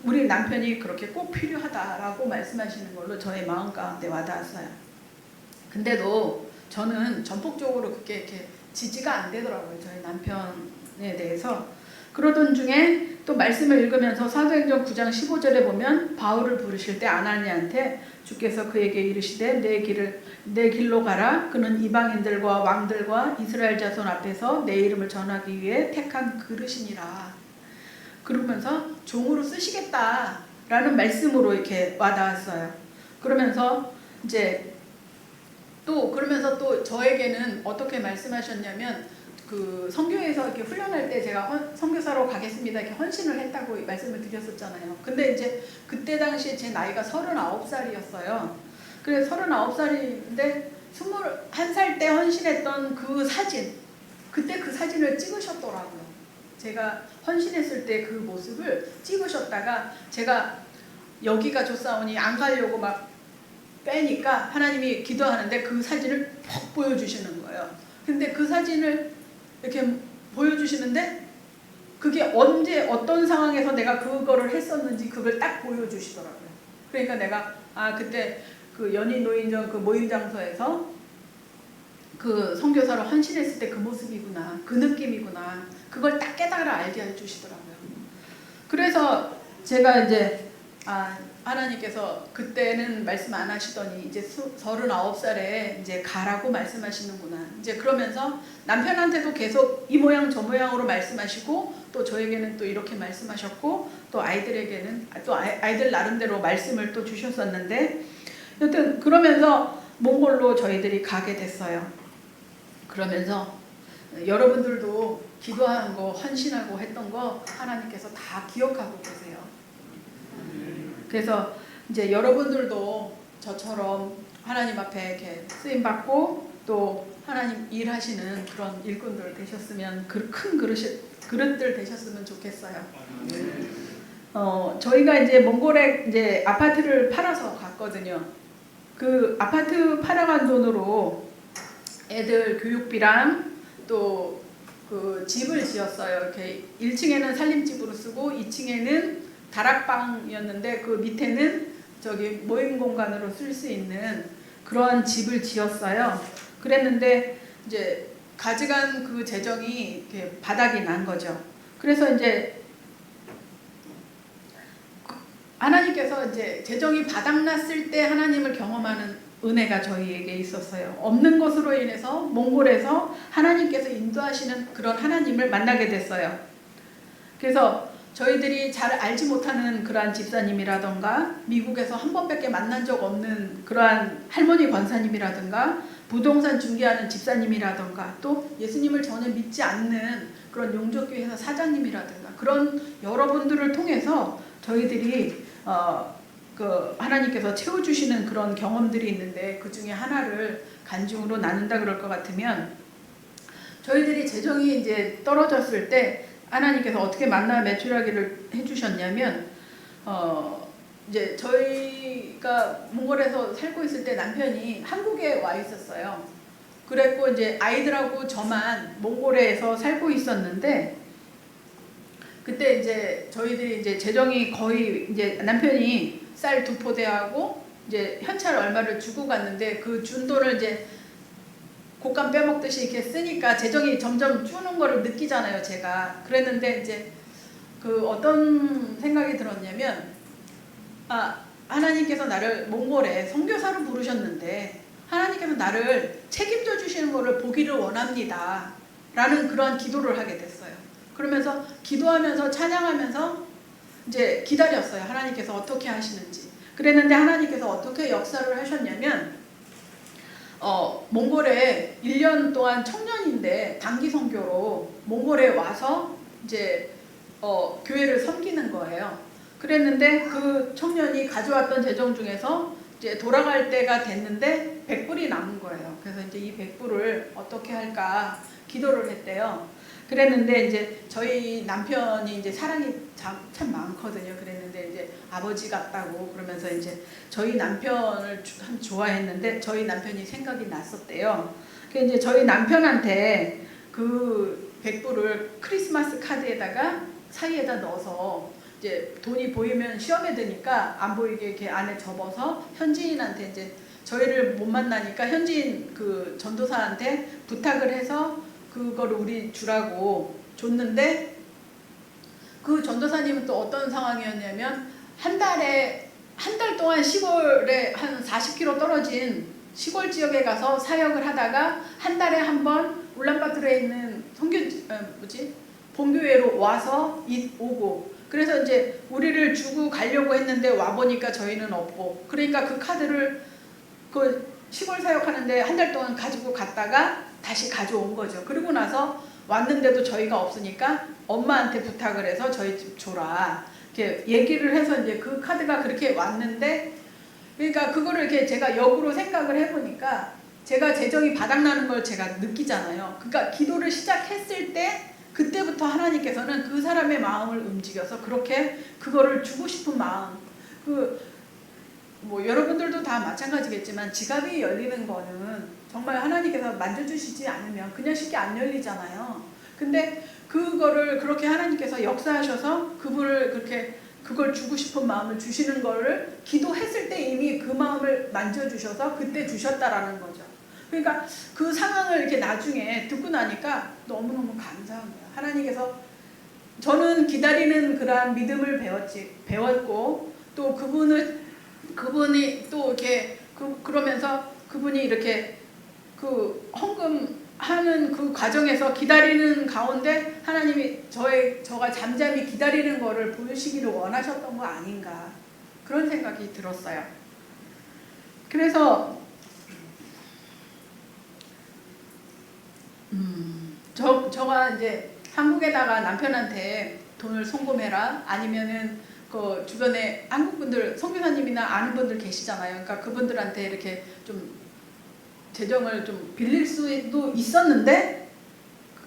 [SPEAKER 7] 우리 남편이 그렇게 꼭 필요하다라고 말씀하시는 걸로 저의 마음 가운데 와닿았어요. 근데도 저는 전폭적으로 그게 이렇게 지지가 안 되더라고요. 저희 남편에 대해서. 그러던 중에 또 말씀을 읽으면서 사도행전 9장 15절에 보면 바울을 부르실 때 아나니한테 주께서 그에게 이르시되 내 길로 가라. 그는 이방인들과 왕들과 이스라엘 자손 앞에서 내 이름을 전하기 위해 택한 그릇이니라. 그러면서 종으로 쓰시겠다라는 말씀으로 이렇게 와닿았어요. 그러면서 또 저에게는 어떻게 말씀하셨냐면 그 선교에서 이렇게 훈련할 때 제가 선교사로 가겠습니다 이렇게 헌신을 했다고 말씀을 드렸었잖아요. 근데 이제 그때 당시에 제 나이가 39살이었어요. 그래서 39살인데 21살 때 헌신했던 그 사진, 그때 그 사진을 찍으셨더라고요. 제가 헌신했을 때 그 모습을 찍으셨다가 제가 여기가 좋사오니 안 가려고 막 빼니까 하나님이 기도하는데 그 사진을 퍽 보여주시는 거예요. 근데 그 사진을 이렇게 보여주시는데 그게 언제 어떤 상황에서 내가 그거를 했었는지 그걸 딱 보여주시더라고요. 그러니까 내가 그때 그 연인 노인정 그 모임 장소에서 그 선교사로 헌신했을 때 그 모습이구나, 그 느낌이구나, 그걸 딱 깨달아 알게 해주시더라고요. 그래서 제가 이제 하나님께서 그때는 말씀 안 하시더니 이제 39살에 이제 가라고 말씀하시는구나. 이제 그러면서 남편한테도 계속 이 모양 저 모양으로 말씀하시고 또 저에게는 또 이렇게 말씀하셨고 또 아이들에게는 또 아이들 나름대로 말씀을 또 주셨었는데 여튼 그러면서 몽골로 저희들이 가게 됐어요. 그러면서 여러분들도 기도한 거 헌신하고 했던 거 하나님께서 다 기억하고 계세요. 그래서 이제 여러분들도 저처럼 하나님 앞에 이렇게 쓰임 받고 또 하나님 일하시는 그런 일꾼들 되셨으면 큰 그릇들 되셨으면 좋겠어요. 저희가 이제 몽골에 이제 아파트를 팔아서 갔거든요. 그 아파트 팔아간 돈으로 애들 교육비랑 또 그 집을 지었어요. 이렇게 1층에는 살림집으로 쓰고 2층에는 다락방이었는데 그 밑에는 저기 모임 공간으로 쓸 수 있는 그런 집을 지었어요. 그랬는데 이제 가져간 그 재정이 이렇게 바닥이 난 거죠. 그래서 이제 하나님께서 이제 재정이 바닥났을 때 하나님을 경험하는 은혜가 저희에게 있었어요. 없는 것으로 인해서 몽골에서 하나님께서 인도하시는 그런 하나님을 만나게 됐어요. 그래서 저희들이 잘 알지 못하는 그러한 집사님이라던가 미국에서 한 번밖에 만난 적 없는 그러한 할머니 권사님이라든가 부동산 중개하는 집사님이라던가 또 예수님을 전혀 믿지 않는 그런 용접교회에서 사장님이라든가 그런 여러분들을 통해서 저희들이 그 하나님께서 채워주시는 그런 경험들이 있는데 그 중에 하나를 간증으로 나눈다 그럴 것 같으면 저희들이 재정이 이제 떨어졌을 때 하나님께서 어떻게 만나 매출하기를 해주셨냐면 이제 저희가 몽골에서 살고 있을 때 남편이 한국에 와 있었어요. 그랬고 이제 아이들하고 저만 몽골에서 살고 있었는데 그때 이제 저희들이 이제 재정이 거의 이제 남편이 쌀 2포대하고 이제 현찰 얼마를 주고 갔는데 그 준 돈을 이제 곶감 빼먹듯이 이렇게 쓰니까 재정이 점점 주는 거를 느끼잖아요, 제가. 그랬는데 이제 그 어떤 생각이 들었냐면 하나님께서 나를 몽골에 선교사로 부르셨는데 하나님께서 나를 책임져 주시는 거를 보기를 원합니다. 라는 그런 기도를 하게 됐어요. 그러면서 기도하면서 찬양하면서 이제 기다렸어요. 하나님께서 어떻게 하시는지. 그랬는데 하나님께서 어떻게 역사를 하셨냐면 몽골에 1년 동안 청년인데 단기 선교로 몽골에 와서 이제 교회를 섬기는 거예요. 그랬는데 그 청년이 가져왔던 재정 중에서 이제 돌아갈 때가 됐는데 100불이 남은 거예요. 그래서 이제 이 100불을 어떻게 할까 기도를 했대요. 그랬는데 이제 저희 남편이 이제 사랑이 참 많거든요. 그랬는데 이제 아버지 같다고 그러면서 이제 저희 남편을 참 좋아했는데 저희 남편이 생각이 났었대요. 그래서 이제 저희 남편한테 그 100불을 크리스마스 카드에다가 사이에다 넣어서 이제 돈이 보이면 시험에 드니까 안 보이게 이렇게 안에 접어서 현지인한테 이제 저희를 못 만나니까 현지인 그 전도사한테 부탁을 해서 그거를 우리 주라고 줬는데 그 전도사님은 또 어떤 상황이었냐면 한 달 동안 시골에 한 40km 떨어진 시골 지역에 가서 사역을 하다가 한 달에 한 번 울란바토르에 있는 본교회로 와서 오고 그래서 이제 우리를 주고 가려고 했는데 와 보니까 저희는 없고 그러니까 그 카드를 그 시골 사역하는데 한 달 동안 가지고 갔다가 다시 가져온 거죠. 그리고 나서 왔는데도 저희가 없으니까 엄마한테 부탁을 해서 저희 집 줘라. 이렇게 얘기를 해서 이제 그 카드가 그렇게 왔는데 그러니까 그거를 이렇게 제가 역으로 생각을 해보니까 제가 재정이 바닥나는 걸 제가 느끼잖아요. 그러니까 기도를 시작했을 때 그때부터 하나님께서는 그 사람의 마음을 움직여서 그렇게 그거를 주고 싶은 마음 뭐 여러분들도 다 마찬가지겠지만 지갑이 열리는 거는 정말 하나님께서 만져주시지 않으면 그냥 쉽게 안 열리잖아요. 근데 그거를 그렇게 하나님께서 역사하셔서 그걸 주고 싶은 마음을 주시는 거를 기도했을 때 이미 그 마음을 만져주셔서 그때 주셨다라는 거죠. 그러니까 그 상황을 이렇게 나중에 듣고 나니까 너무너무 감사한 거예요. 하나님께서 저는 기다리는 그러한 믿음을 배웠고 또 그분이 또 이렇게 그러면서 그분이 이렇게 그 헌금하는 그 과정에서 기다리는 가운데 하나님이 저가 잠잠히 기다리는 거를 보여주시기를 원하셨던 거 아닌가 그런 생각이 들었어요. 그래서 저가 이제 한국에다가 남편한테 돈을 송금해라 아니면은 그 주변에 한국 분들 선교사님이나 아는 분들 계시잖아요. 그러니까 그분들한테 이렇게 좀 재정을 좀 빌릴 수도 있었는데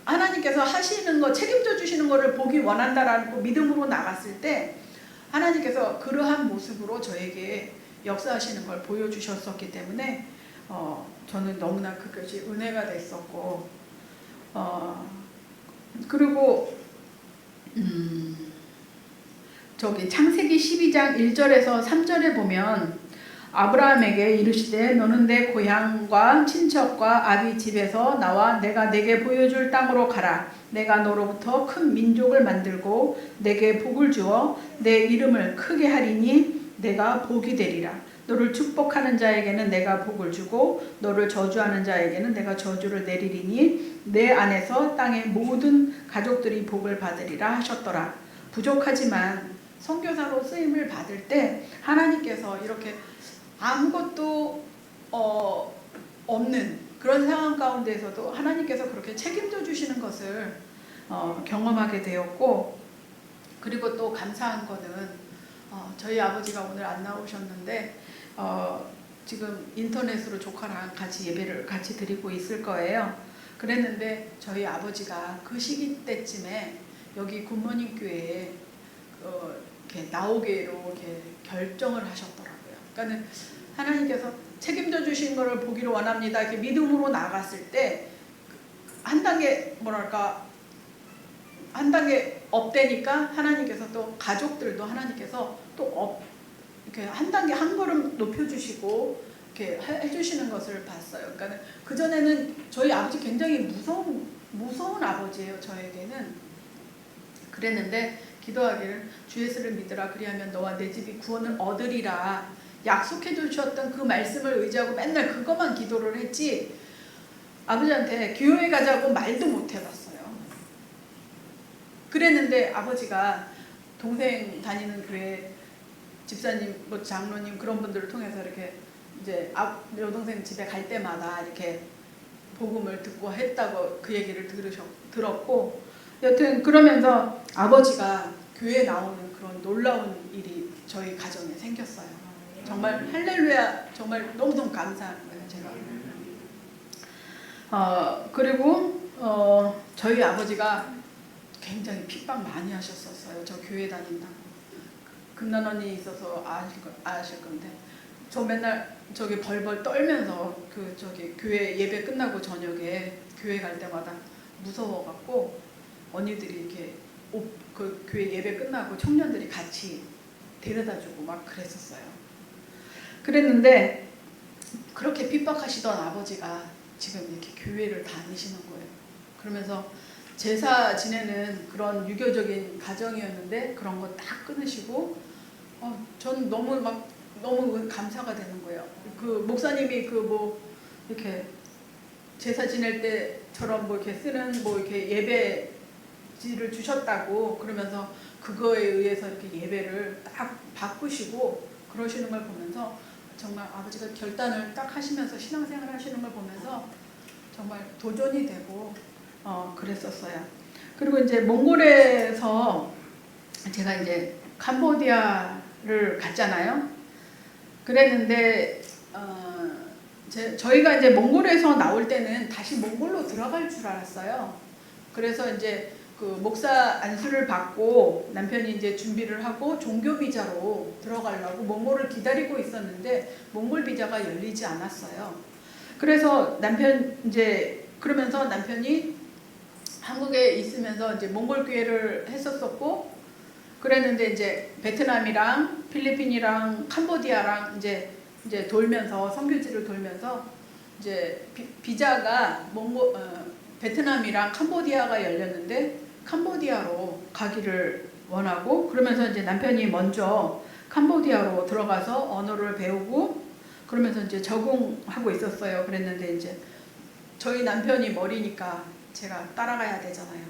[SPEAKER 7] 하나님께서 하시는 거 책임져 주시는 거를 보기 원한다라고 믿음으로 나갔을 때 하나님께서 그러한 모습으로 저에게 역사하시는 걸 보여주셨었기 때문에 저는 너무나 그것이 은혜가 됐었고 그리고 저기 창세기 12장 1절에서 3절에 보면 아브라함에게 이르시되 너는 내 고향과 친척과 아비 집에서 나와 내가 내게 보여줄 땅으로 가라. 내가 너로부터 큰 민족을 만들고 내게 복을 주어 내 이름을 크게 하리니 내가 복이 되리라. 너를 축복하는 자에게는 내가 복을 주고 너를 저주하는 자에게는 내가 저주를 내리리니 내 안에서 땅의 모든 가족들이 복을 받으리라 하셨더라. 부족하지만 선교사로 쓰임을 받을 때 하나님께서 이렇게 아무것도 없는 그런 상황 가운데에서도 하나님께서 그렇게 책임져 주시는 것을 경험하게 되었고, 그리고 또 감사한 거는 저희 아버지가 오늘 안 나오셨는데 지금 인터넷으로 조카랑 같이 예배를 같이 드리고 있을 거예요. 그랬는데 저희 아버지가 그 시기 때쯤에 여기 굿모닝 교회에 이렇게 나오기로 이렇게 결정을 하셨더라고요. 그러니까 하나님께서 책임져 주신 것을 보기를 원합니다. 이렇게 믿음으로 나갔을 때 한 단계 한 단계 업되니까 하나님께서 또 가족들도 하나님께서 또 이렇게 한 단계 한 걸음 높여주시고 이렇게 해주시는 것을 봤어요. 그러니까 그 전에는 저희 아버지 굉장히 무서운 아버지예요. 저에게는. 그랬는데 기도하기를 주 예수를 믿으라 그리하면 너와 내 집이 구원을 얻으리라 약속해 주셨던 그 말씀을 의지하고 맨날 그것만 기도를 했지 아버지한테 교회 가자고 말도 못 해봤어요. 그랬는데 아버지가 동생 다니는 교회 집사님, 뭐 장로님 그런 분들을 통해서 이렇게 이제 여동생 집에 갈 때마다 이렇게 복음을 듣고 했다고 그 얘기를 들었고, 여튼 그러면서 아버지가 교회에 나오는 그런 놀라운 일이 저희 가정에 생겼어요. 정말 할렐루야, 정말 너무너무 감사한 거예요, 제가. 그리고 저희 아버지가 굉장히 핍박 많이 하셨었어요. 저 교회 다닌다고. 금난 언니 있어서 아실 건데 저 맨날 저기 벌벌 떨면서 교회 예배 끝나고 저녁에 교회 갈 때마다 무서워갖고 언니들이 이렇게 그 교회 예배 끝나고 청년들이 같이 데려다주고 막 그랬었어요. 그랬는데 그렇게 핍박하시던 아버지가 지금 이렇게 교회를 다니시는 거예요. 그러면서 제사 지내는 그런 유교적인 가정이었는데 그런 거 딱 끊으시고 전 너무 감사가 되는 거예요. 그 목사님이 이렇게 제사 지낼 때처럼 이렇게 쓰는 이렇게 예배지를 주셨다고 그러면서 그거에 의해서 이렇게 예배를 딱 바꾸시고 그러시는 걸 보면서 정말 아버지가 결단을 딱 하시면서 신앙생활 하시는 걸 보면서 정말 도전이 되고 그랬었어요. 그리고 이제 몽골에서 제가 이제 캄보디아를 갔잖아요. 그랬는데 저희가 이제 몽골에서 나올 때는 다시 몽골로 들어갈 줄 알았어요. 그래서 이제 그 목사 안수를 받고 남편이 이제 준비를 하고 종교 비자로 들어가려고 몽골을 기다리고 있었는데 몽골 비자가 열리지 않았어요. 그래서 그러면서 남편이 한국에 있으면서 이제 몽골 교회를 했었었고 그랬는데 이제 베트남이랑 필리핀이랑 캄보디아랑 이제 돌면서 선교지를 돌면서 이제 비자가 베트남이랑 캄보디아가 열렸는데 캄보디아로 가기를 원하고 그러면서 이제 남편이 먼저 캄보디아로 들어가서 언어를 배우고 그러면서 이제 적응하고 있었어요. 그랬는데 이제 저희 남편이 머리니까 제가 따라가야 되잖아요.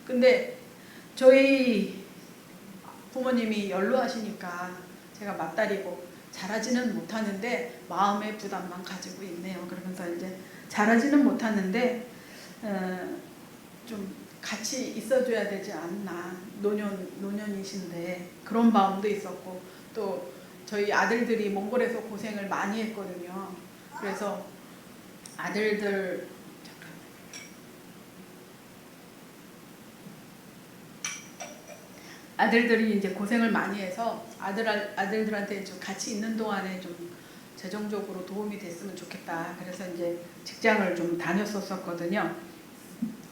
[SPEAKER 7] 근데 저희 부모님이 연로하시니까 제가 맞다리고 잘하지는 못하는데 마음의 부담만 가지고 있네요. 그러면서 이제 잘하지는 못하는데 좀 같이 있어줘야 되지 않나. 노년이신데 그런 마음도 있었고 또 저희 아들들이 몽골에서 고생을 많이 했거든요. 그래서 아들들이 이제 고생을 많이 해서 아들들한테 좀 같이 있는 동안에 좀 재정적으로 도움이 됐으면 좋겠다. 그래서 이제 직장을 좀 다녔었거든요.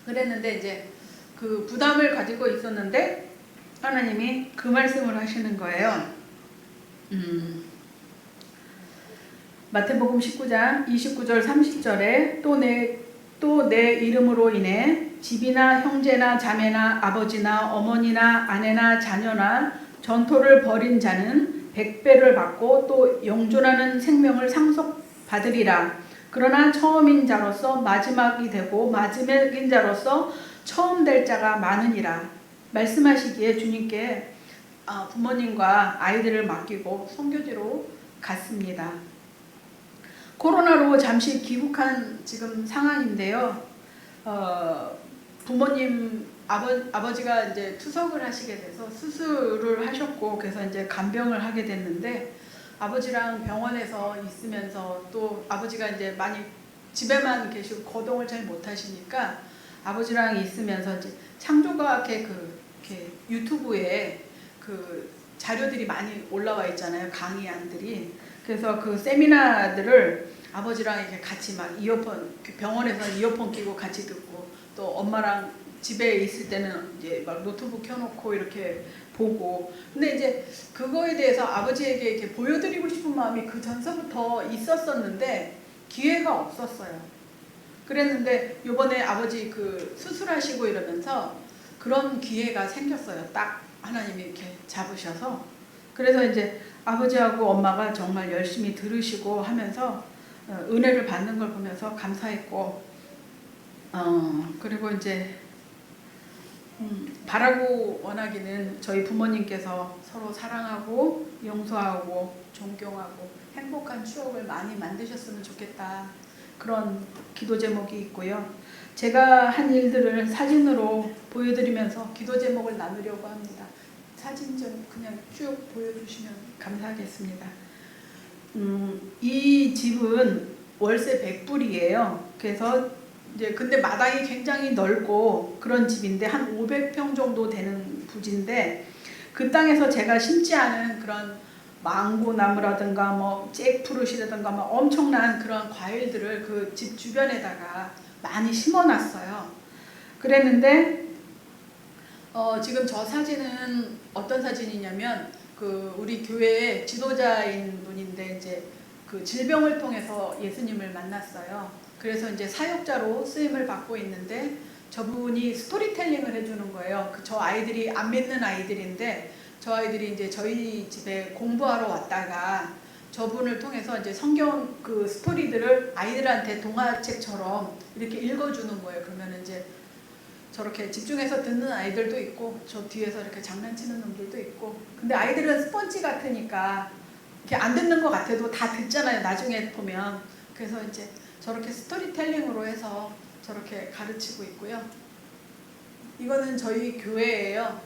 [SPEAKER 7] 그랬는데 이제 그 부담을 가지고 있었는데 하나님이 그 말씀을 하시는 거예요. 마태복음 19장 29절 30절에 또 내 이름으로 인해 집이나 형제나 자매나 아버지나 어머니나 아내나 자녀나 전토를 벌인 자는 100배를 받고 또 영존하는 생명을 상속받으리라. 그러나 처음인 자로서 마지막이 되고 마지막인 자로서 처음 될 자가 많으니라. 말씀하시기에 주님께 부모님과 아이들을 맡기고 선교지로 갔습니다. 코로나로 잠시 귀국한 지금 상황인데요. 부모님 아버지가 이제 투석을 하시게 돼서 수술을 하셨고, 그래서 이제 간병을 하게 됐는데, 아버지랑 병원에서 있으면서 또 아버지가 이제 많이 집에만 계시고 거동을 잘 못하시니까 아버지랑 있으면서 이제 창조과학회 이렇게 유튜브에 그 자료들이 많이 올라와 있잖아요, 강의안들이. 그래서 그 세미나들을 아버지랑 이렇게 같이 막 이어폰, 병원에서 이어폰 끼고 같이 듣고, 또 엄마랑 집에 있을 때는 이제 막 노트북 켜놓고 이렇게 보고. 근데 이제 그거에 대해서 아버지에게 이렇게 보여드리고 싶은 마음이 그 전서부터 있었었는데 기회가 없었어요. 그랬는데 요번에 아버지 그 수술하시고 이러면서 그런 기회가 생겼어요. 딱 하나님이 이렇게 잡으셔서. 그래서 이제 아버지하고 엄마가 정말 열심히 들으시고 하면서 은혜를 받는 걸 보면서 감사했고, 그리고 이제 바라고 원하기는 저희 부모님께서 서로 사랑하고 용서하고 존경하고 행복한 추억을 많이 만드셨으면 좋겠다, 그런 기도 제목이 있고요. 제가 한 일들을 사진으로 보여드리면서 기도 제목을 나누려고 합니다. 사진 좀 그냥 쭉 보여주시면 감사하겠습니다. 이 집은 월세 100불이에요. 그래서 이제 근데 마당이 굉장히 넓고 그런 집인데 한 500평 정도 되는 부지인데, 그 땅에서 제가 심지 않은 그런 망고나무라든가 뭐 잭프루시라든가 뭐 엄청난 그런 과일들을 그 집 주변에다가 많이 심어놨어요. 그랬는데 지금 저 사진은 어떤 사진이냐면, 그 우리 교회의 지도자인 분인데 이제 그 질병을 통해서 예수님을 만났어요. 그래서 이제 사역자로 쓰임을 받고 있는데 저분이 스토리텔링을 해주는 거예요. 저 아이들이 안 믿는 아이들인데, 저 아이들이 이제 저희 집에 공부하러 왔다가 저분을 통해서 이제 성경 그 스토리들을 아이들한테 동화책처럼 이렇게 읽어주는 거예요. 그러면 이제 저렇게 집중해서 듣는 아이들도 있고, 저 뒤에서 이렇게 장난치는 놈들도 있고. 근데 아이들은 스펀지 같으니까 이렇게 안 듣는 것 같아도 다 듣잖아요, 나중에 보면. 그래서 이제 저렇게 스토리텔링으로 해서 저렇게 가르치고 있고요. 이거는 저희 교회예요.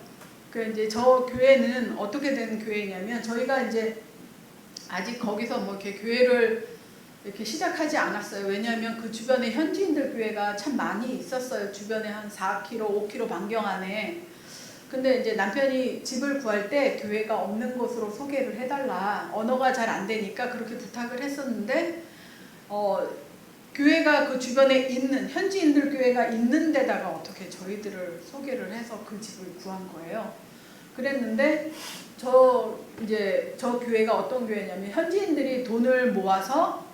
[SPEAKER 7] 그 이제 저 교회는 어떻게 된 교회냐면, 저희가 이제 아직 거기서 뭐 이렇게 교회를 이렇게 시작하지 않았어요. 왜냐하면 그 주변에 현지인들 교회가 참 많이 있었어요. 주변에 한 4km, 5km 반경 안에. 근데 이제 남편이 집을 구할 때 교회가 없는 곳으로 소개를 해달라, 언어가 잘 안 되니까 그렇게 부탁을 했었는데, 교회가 그 주변에 있는 현지인들 교회가 있는 데다가 어떻게 저희들을 소개를 해서 그 집을 구한 거예요. 그랬는데 저 교회가 어떤 교회냐면, 현지인들이 돈을 모아서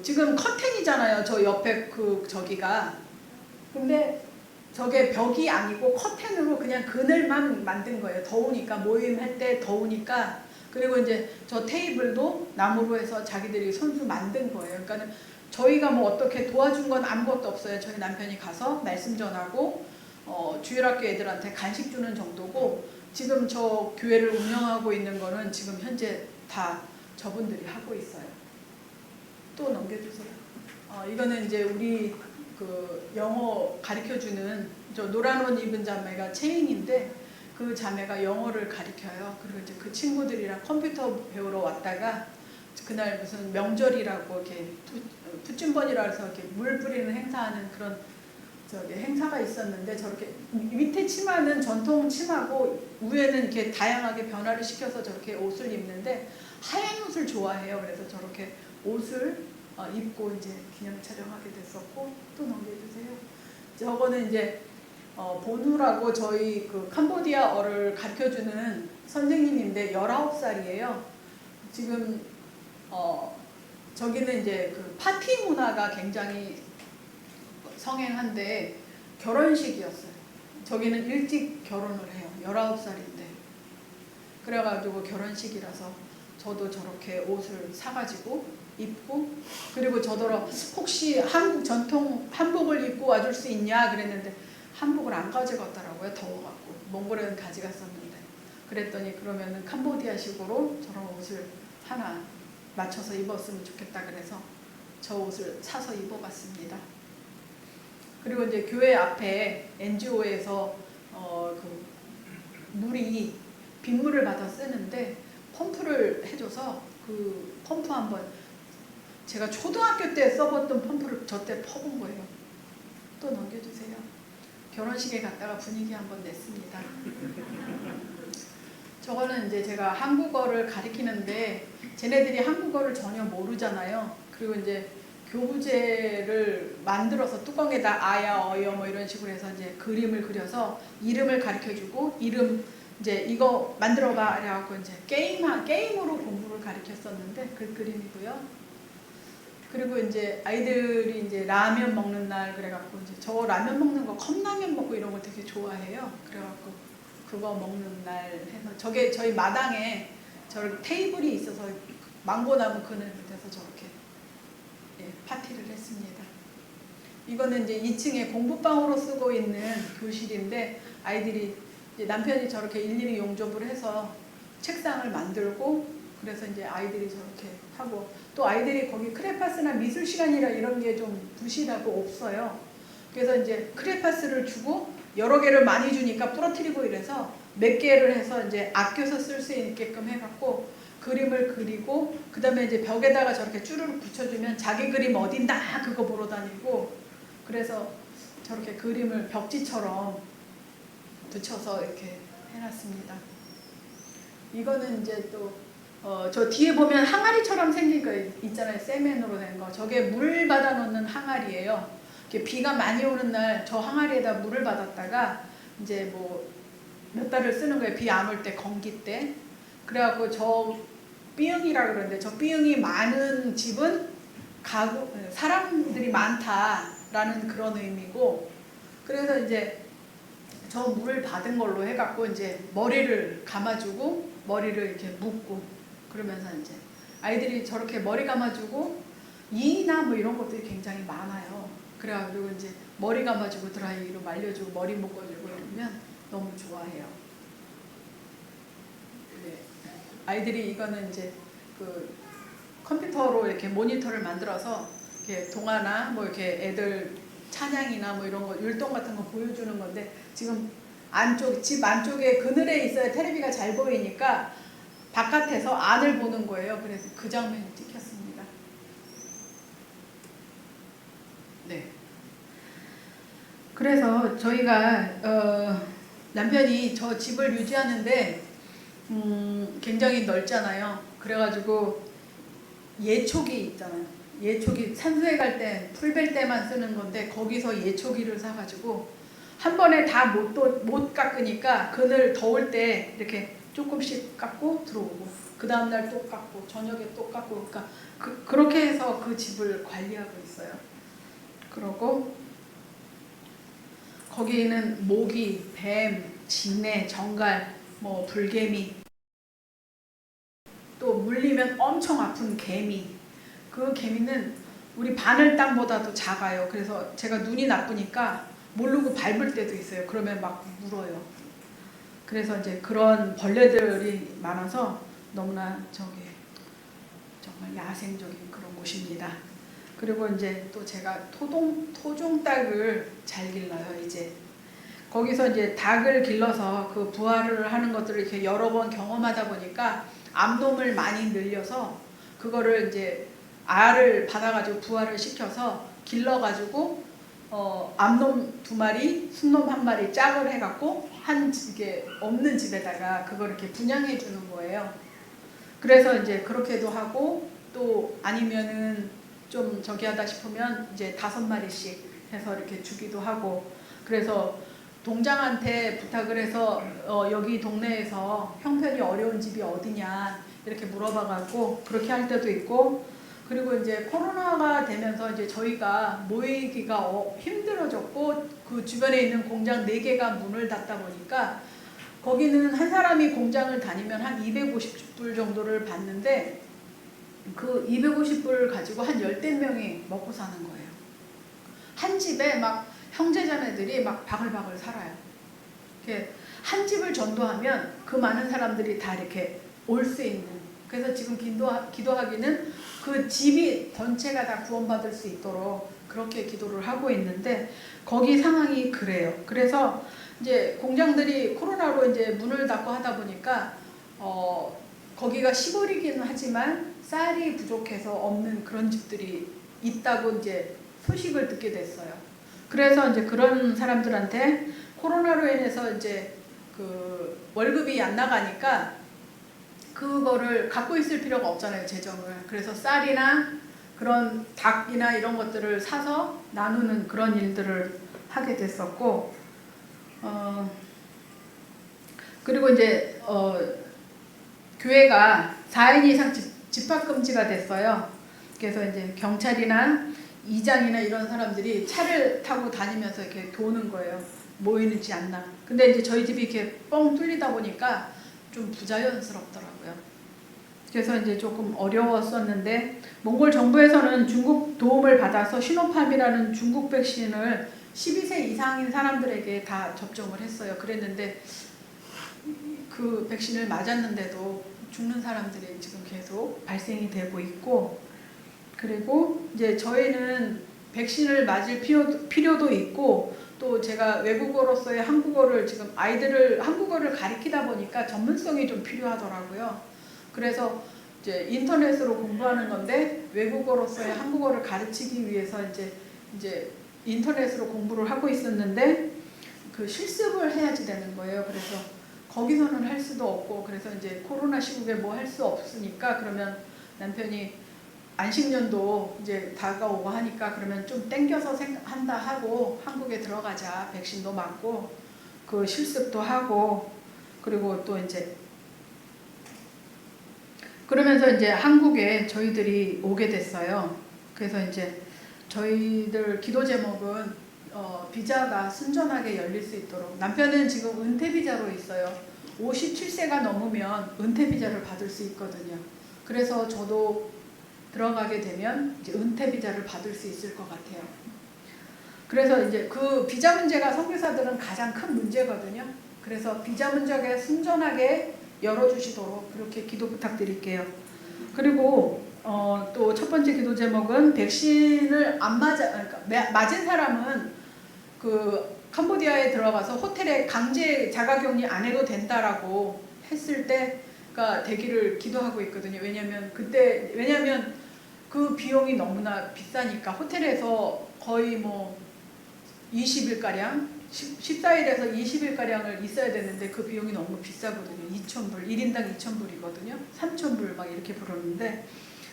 [SPEAKER 7] 지금 커튼이잖아요, 저 옆에 저기가. 근데 저게 벽이 아니고 커튼으로 그냥 그늘만 만든 거예요. 더우니까, 모임할 때 더우니까. 그리고 이제 저 테이블도 나무로 해서 자기들이 손수 만든 거예요. 그러니까 저희가 뭐 어떻게 도와준 건 아무것도 없어요. 저희 남편이 가서 말씀 전하고 주일학교 애들한테 간식 주는 정도고, 지금 저 교회를 운영하고 있는 거는 지금 현재 다 저분들이 하고 있어요. 또 넘겨주세요. 이거는 이제 우리 그 영어 가르쳐주는 저 노란 옷 입은 자매가 체인인데, 그 자매가 영어를 가르쳐요. 그리고 이제 그 친구들이랑 컴퓨터 배우러 왔다가 그날 무슨 명절이라고 이렇게 푸춘번이라 해서 이렇게 물 뿌리는 행사하는 그런 행사가 있었는데, 저렇게 밑에 치마는 전통 치마고 위에는 이렇게 다양하게 변화를 시켜서 저렇게 옷을 입는데, 하얀 옷을 좋아해요. 그래서 저렇게 옷을 입고 이제 기념 촬영하게 됐었고. 또 넘겨주세요. 저거는 이제 보누라고 저희 그 캄보디아어를 가르쳐주는 선생님인데 19살이에요. 지금 저기는 이제 그 파티 문화가 굉장히 성행한데 결혼식이었어요. 저기는 일찍 결혼을 해요. 19살인데. 그래가지고 결혼식이라서 저도 저렇게 옷을 사가지고 입고, 그리고 저더러 혹시 한국 전통 한복을 입고 와줄 수 있냐 그랬는데 한복을 안 가져갔더라고요. 더워갖고. 몽골에는 가져갔었는데 그랬더니 그러면은 캄보디아식으로 저런 옷을 하나 맞춰서 입었으면 좋겠다 그래서 저 옷을 사서 입어봤습니다. 그리고 이제 교회 앞에 NGO에서 그 물이 빗물을 받아 쓰는데 펌프를 해줘서 그 펌프 한번 제가 초등학교 때 써봤던 펌프를 저 때 퍼본 거예요. 또 넘겨주세요. 결혼식에 갔다가 분위기 한번 냈습니다. 저거는 이제 제가 한국어를 가리키는데 쟤네들이 한국어를 전혀 모르잖아요. 그리고 이제 교부제를 만들어서 뚜껑에다 아야 어여 뭐 이런 식으로 해서 이제 그림을 그려서 이름을 가르쳐주고 이름 이제 이거 만들어봐 이래갖고 이제 게임으로 공부를 가르쳤었는데 그 그림이고요. 그리고 이제 아이들이 이제 라면 먹는 날 그래갖고 이제 저 라면 먹는 거 컵라면 먹고 이런 거 되게 좋아해요. 그래갖고 그거 먹는 날 해서 저게 저희 마당에 저 테이블이 있어서 망고나무 그늘 밑에서 저렇게 파티를 했습니다. 이거는 이제 2층에 공부방으로 쓰고 있는 교실인데 아이들이 이제 남편이 저렇게 일일이 용접을 해서 책상을 만들고 그래서 이제 아이들이 저렇게 하고 또 아이들이 거기 크레파스나 미술 시간이라 이런 게 좀 부실하고 없어요. 그래서 이제 크레파스를 주고 여러 개를 많이 주니까 부러뜨리고 이래서 몇 개를 해서 이제 아껴서 쓸 수 있게끔 해갖고 그림을 그리고 그 다음에 이제 벽에다가 저렇게 쭈르륵 붙여주면 자기 그림 어딘다 그거 보러 다니고 그래서 저렇게 그림을 벽지처럼 붙여서 이렇게 해놨습니다. 이거는 이제 또 저 뒤에 보면 항아리처럼 생긴 거 있잖아요. 세멘으로 된 거. 저게 물 받아 놓는 항아리예요. 비가 많이 오는 날 저 항아리에다 물을 받았다가 이제 뭐 몇 달을 쓰는 거예요. 비 안 올 때, 건기 때. 그래갖고 저 B형이라 그러는데 저 B형이 많은 집은 사람들이 많다라는 그런 의미고 그래서 이제 저 물을 받은 걸로 해갖고 이제 머리를 감아주고 머리를 이렇게 묶고 그러면서 이제 아이들이 저렇게 머리 감아주고 이나 뭐 이런 것들이 굉장히 많아요. 그래가지고 이제 머리 감아주고 드라이기로 말려주고 머리 묶어주고 이러면 너무 좋아해요. 네. 아이들이 이거는 이제 그 컴퓨터로 이렇게 모니터를 만들어서 이렇게 동화나 뭐 이렇게 애들 찬양이나 뭐 이런 거 율동 같은 거 보여주는 건데 지금 집 안쪽에 그늘에 있어야 테레비가 잘 보이니까 바깥에서 안을 보는 거예요. 그래서 그 장면이 찍혔습니다. 네. 그래서 저희가 남편이 저 집을 유지하는데 굉장히 넓잖아요. 그래가지고 예초기 있잖아요. 예초기 산소에 갈 때 풀벨 때만 쓰는 건데 거기서 예초기를 사가지고 한 번에 다 못 깎으니까 그늘 더울 때 이렇게 조금씩 깎고 들어오고 그 다음날 또 깎고 저녁에 또 깎고 그러니까 그렇게 해서 그 집을 관리하고 있어요. 그러고 거기는 모기, 뱀, 진해, 정갈, 뭐 불개미 또 물리면 엄청 아픈 개미 그 개미는 우리 바늘 땅보다도 작아요. 그래서 제가 눈이 나쁘니까 모르고 밟을 때도 있어요. 그러면 막 물어요. 그래서 이제 그런 벌레들이 많아서 너무나 저게 정말 야생적인 그런 곳입니다. 그리고 이제 또 제가 토종닭을 잘 길러요. 이제 거기서 이제 닭을 길러서 그 부화를 하는 것들을 이렇게 여러 번 경험하다 보니까 암놈을 많이 늘려서 그거를 이제 알을 받아가지고 부화를 시켜서 길러가지고 암놈 2마리, 순놈 1마리 짝을 해갖고 한 집에 없는 집에다가 그걸 이렇게 분양해 주는 거예요. 그래서 이제 그렇게도 하고 또 아니면은 좀 저기 하다 싶으면 이제 5마리씩 해서 이렇게 주기도 하고 그래서 동장한테 부탁을 해서 여기 동네에서 형편이 어려운 집이 어디냐 이렇게 물어봐갖고 그렇게 할 때도 있고 그리고 이제 코로나가 되면서 이제 저희가 모이기가 힘들어졌고 그 주변에 있는 공장 4개가 문을 닫다 보니까 거기는 한 사람이 공장을 다니면 한 250불 정도를 받는데 그 250불을 가지고 한 10명이 먹고 사는 거예요. 한 집에 막 형제자매들이 막 바글바글 살아요. 이렇게 한 집을 전도하면 그 많은 사람들이 다 이렇게 올 수 있는, 그래서 지금 기도하기는 그 집이 전체가 다 구원받을 수 있도록 그렇게 기도를 하고 있는데 거기 상황이 그래요. 그래서 이제 공장들이 코로나로 이제 문을 닫고 하다 보니까 거기가 시골이긴 하지만 쌀이 부족해서 없는 그런 집들이 있다고 이제 소식을 듣게 됐어요. 그래서 이제 그런 사람들한테 코로나로 인해서 이제 그 월급이 안 나가니까 그거를 갖고 있을 필요가 없잖아요, 재정을. 그래서 쌀이나 그런 닭이나 이런 것들을 사서 나누는 그런 일들을 하게 됐었고, 그리고 이제 교회가 4인 이상 집합금지가 됐어요. 그래서 이제 경찰이나 이장이나 이런 사람들이 차를 타고 다니면서 이렇게 도는 거예요. 모이는지 않나. 근데 이제 저희 집이 이렇게 뻥 뚫리다 보니까 좀 부자연스럽더라고요. 그래서 이제 조금 어려웠었는데 몽골 정부에서는 중국 도움을 받아서 시노팜이라는 중국 백신을 12세 이상인 사람들에게 다 접종을 했어요. 그랬는데 그 백신을 맞았는데도 죽는 사람들이 지금 계속 발생이 되고 있고, 그리고 이제 저희는 백신을 맞을 필요도 있고, 또 제가 외국어로서의 한국어를 지금 아이들을 한국어를 가리키다 보니까 전문성이 좀 필요하더라고요. 그래서 이제 인터넷으로 공부하는 건데 외국어로서의 한국어를 가르치기 위해서 이제 인터넷으로 공부를 하고 있었는데 그 실습을 해야지 되는 거예요. 그래서 거기서는 할 수도 없고, 그래서 이제 코로나 시국에 뭐 할 수 없으니까 그러면 남편이 안식년도 이제 다가오고 하니까 그러면 좀 땡겨서 한다 하고 한국에 들어가자. 백신도 맞고 그 실습도 하고, 그리고 또 이제 그러면서 이제 한국에 저희들이 오게 됐어요. 그래서 이제 저희들 기도 제목은 비자가 순전하게 열릴 수 있도록. 남편은 지금 은퇴 비자로 있어요. 57세가 넘으면 은퇴 비자를 받을 수 있거든요. 그래서 저도 들어가게 되면 이제 은퇴 비자를 받을 수 있을 것 같아요. 그래서 이제 그 비자 문제가 선교사들은 가장 큰 문제거든요. 그래서 비자 문제가 순전하게 열어주시도록 그렇게 기도 부탁드릴게요. 그리고 또 첫 번째 기도 제목은 백신을 안 그러니까 맞은 사람은 그 캄보디아에 들어가서 호텔에 강제 자가격리 안 해도 된다라고 했을 때가 되기를 기도하고 있거든요. 왜냐면 그 비용이 너무나 비싸니까 호텔에서 거의 뭐 20일가량 14일에서 20일가량을 있어야 되는데 그 비용이 너무 비싸거든요. 2,000불, 1인당 2,000불이거든요. 3,000불 막 이렇게 부르는데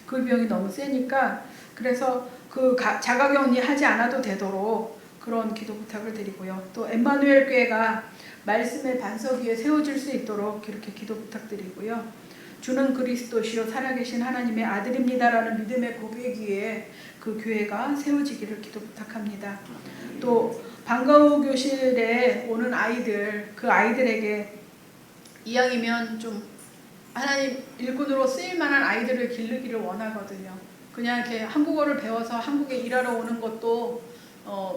[SPEAKER 7] 그 비용이 너무 세니까, 그래서 그 자가격리 하지 않아도 되도록 그런 기도 부탁을 드리고요. 또 엠마누엘 교회가 말씀의 반석 위에 세워질 수 있도록 이렇게 기도 부탁드리고요. 주는 그리스도시요 살아계신 하나님의 아들입니다라는 믿음의 고백 위에 그 교회가 세워지기를 기도 부탁합니다. 또 방과후 교실에 오는 아이들, 그 아이들에게 이왕이면 좀 하나님 일꾼으로 쓰일 만한 아이들을 기르기를 원하거든요. 그냥 이렇게 한국어를 배워서 한국에 일하러 오는 것도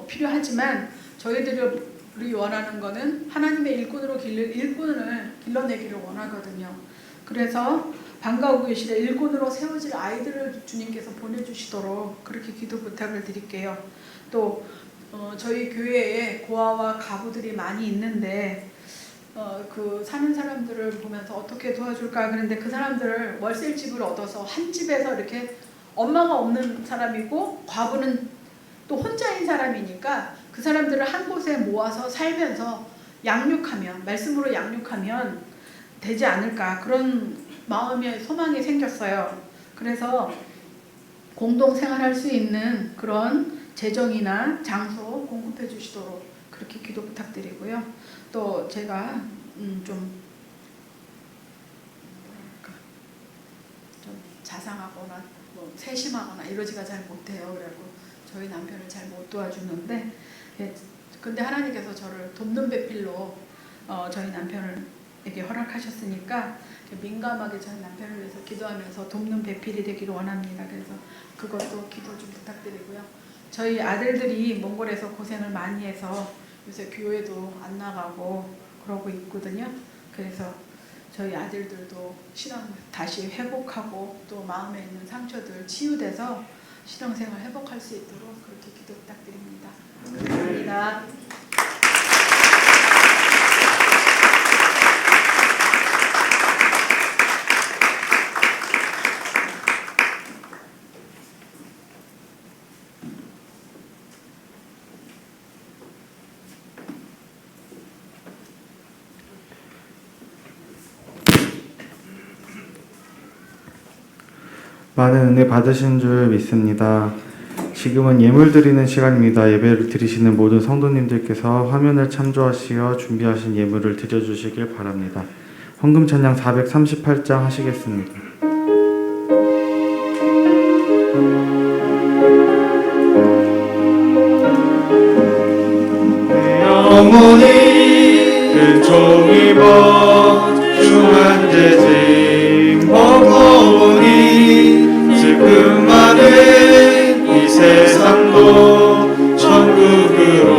[SPEAKER 7] 필요하지만 저희들이 원하는 거는 하나님의 일꾼을 길러내기를 원하거든요. 그래서 방과후 교실에 일꾼으로 세워질 아이들을 주님께서 보내주시도록 그렇게 기도 부탁을 드릴게요. 또 저희 교회에 고아와 가부들이 많이 있는데 그 사는 사람들을 보면서 어떻게 도와줄까 그런데 그 사람들을 월세집을 얻어서 한 집에서 이렇게 엄마가 없는 사람이고 과부는 또 혼자인 사람이니까 그 사람들을 한 곳에 모아서 살면서 양육하면, 말씀으로 양육하면 되지 않을까, 그런 마음의 소망이 생겼어요. 그래서 공동 생활할 수 있는 그런 재정이나 장소 공급해 주시도록 그렇게 기도 부탁드리고요. 또 제가 좀 자상하거나 뭐 세심하거나 이러지가 잘 못해요. 그래갖고 저희 남편을 잘 못 도와주는데, 근데 하나님께서 저를 돕는 배필로 저희 남편에게 허락하셨으니까 민감하게 저희 남편을 위해서 기도하면서 돕는 배필이 되기를 원합니다. 그래서 그것도 기도 좀 부탁드리고요. 저희 아들들이 몽골에서 고생을 많이 해서 요새 교회도 안 나가고 그러고 있거든요. 그래서 저희 아들들도 신앙 다시 회복하고 또 마음에 있는 상처들 치유돼서 신앙생활 회복할 수 있도록 그렇게 기도 부탁드립니다. 감사합니다.
[SPEAKER 1] 많은 은혜 받으신 줄 믿습니다. 지금은 예물 드리는 시간입니다. 예배를 드리시는 모든 성도님들께서 화면을 참조하시어 준비하신 예물을 드려주시길 바랍니다. 헌금 찬양 438장 하시겠습니다.
[SPEAKER 3] 영혼이 은총 입어 중한 죄짐 버거우니 슬픔 많은 이 세상도 천국으로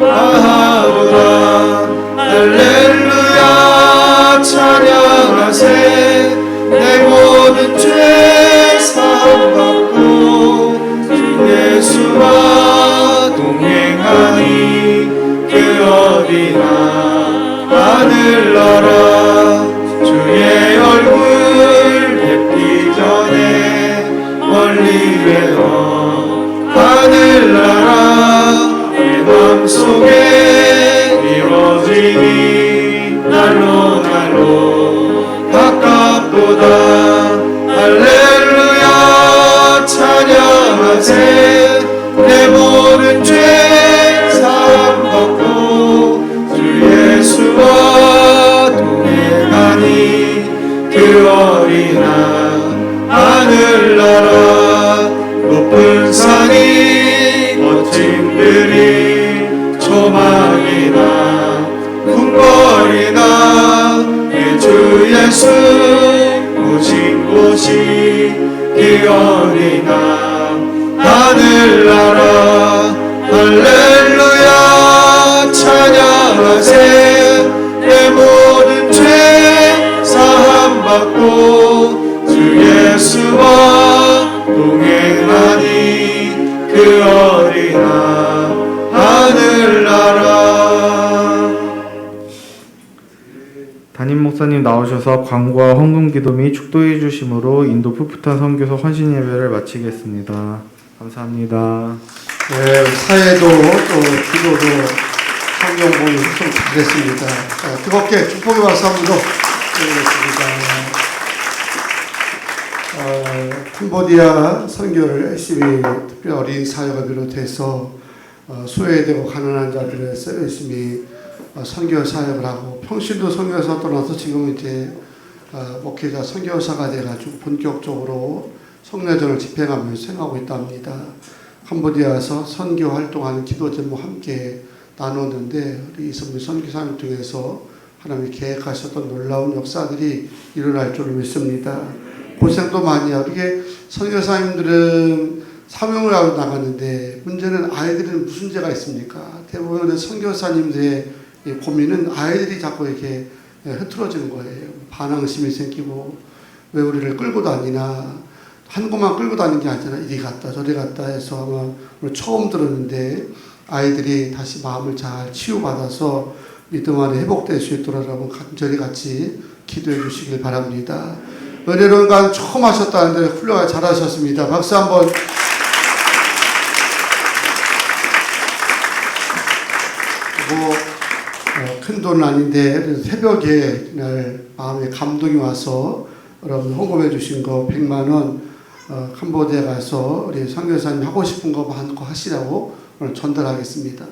[SPEAKER 3] 나아오라. 할렐루야 찬양하세. 내 모든 죄 사함받고 주 예수와 동행하니 그 어디나 하늘나라. 주의 얼굴 뵙기 전에 멀리 외워 하늘나라. 내 맘속에 이루어지니 날로 날로 가깝도다. 할렐루야 찬양하세. 내 모든 죄 사함받고 주 예수와 동행하니 그 어리나 하늘나라. 높은 산이 멋진 들이 조망이나 궁궐이나 내 주 예수 오신 곳이 기어리나 하늘나라. 할렐루야 찬양하세. 내 모든 죄 사함받고 주 예수와 동행하니 그 어리나 하늘나라.
[SPEAKER 1] 담임 목사님 나오셔서 광고와 헌금 기도 및 축도해 주심으로 인도 풋풋한 선교소 헌신 예배를 마치겠습니다. 감사합니다.
[SPEAKER 6] 네, 사회도 또 기도도 성경 보는 좀 잘했습니다. 자, 뜨겁게 축복의 박수 한번 더 드리겠습니다. 캄보디아 선교를 열심히 특히 어린 사역을 비롯해서 소외되고 가난한 자들에서 열심히 선교 사역을 하고 평신도 선교사 떠나서 지금 이제 목회자 선교사가 돼가지고 본격적으로 성례전을 집행하면서 생각하고 있답니다. 캄보디아에서 선교 활동하는 기도 제목 함께 나눴는데 우리 이성민 선교사님 통해서 하나님이 계획하셨던 놀라운 역사들이 일어날 줄 믿습니다. 고생도 많이 하고 이게 선교사님들은 사명을 하고 나갔는데 문제는 아이들은 무슨 죄가 있습니까? 대부분의 선교사님들의 고민은 아이들이 자꾸 이렇게 흐트러지는 거예요. 반항심이 생기고 왜 우리를 끌고 다니나 한 곳만 끌고 다니는 게 아니라 이리 갔다 저리 갔다 해서 아마 오늘 처음 들었는데 아이들이 다시 마음을 잘 치유받아서 믿음 안에 회복될 수 있도록 여러분 간절히 같이 기도해 주시길 바랍니다. 은혜로운 간 처음 하셨다는데 훌륭하게 잘하셨습니다. 박수 한번. 큰 돈은 아닌데 새벽에 날 마음에 감동이 와서 여러분 헌금해 주신 거 100만 원 캄보디아 가서 우리 선교사님 하고 싶은 거 많고 하시라고 오늘 전달하겠습니다.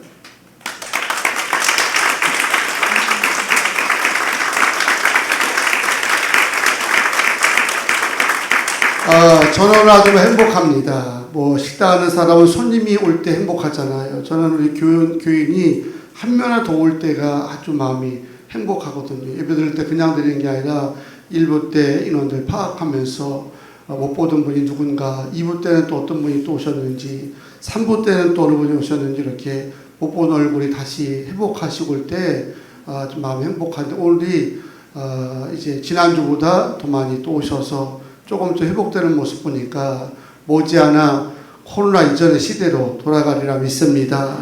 [SPEAKER 6] 저는 오늘 아주 행복합니다. 식사하는 사람은 손님이 올 때 행복하잖아요. 저는 우리 교인이 한 명이나 더 올 때가 아주 마음이 행복하거든요. 예배 드릴 때 그냥 드리는 게 아니라 1부 때 인원들 파악하면서 못 보던 분이 누군가, 2부 때는 또 어떤 분이 또 오셨는지, 3부 때는 또 어느 분이 오셨는지 이렇게 못 본 얼굴이 다시 회복하시고 올 때 좀 마음이 행복한데 오늘이 이제 지난주보다 더 많이 또 오셔서 조금 더 회복되는 모습 보니까 머지않아 코로나 이전의 시대로 돌아가리라 믿습니다.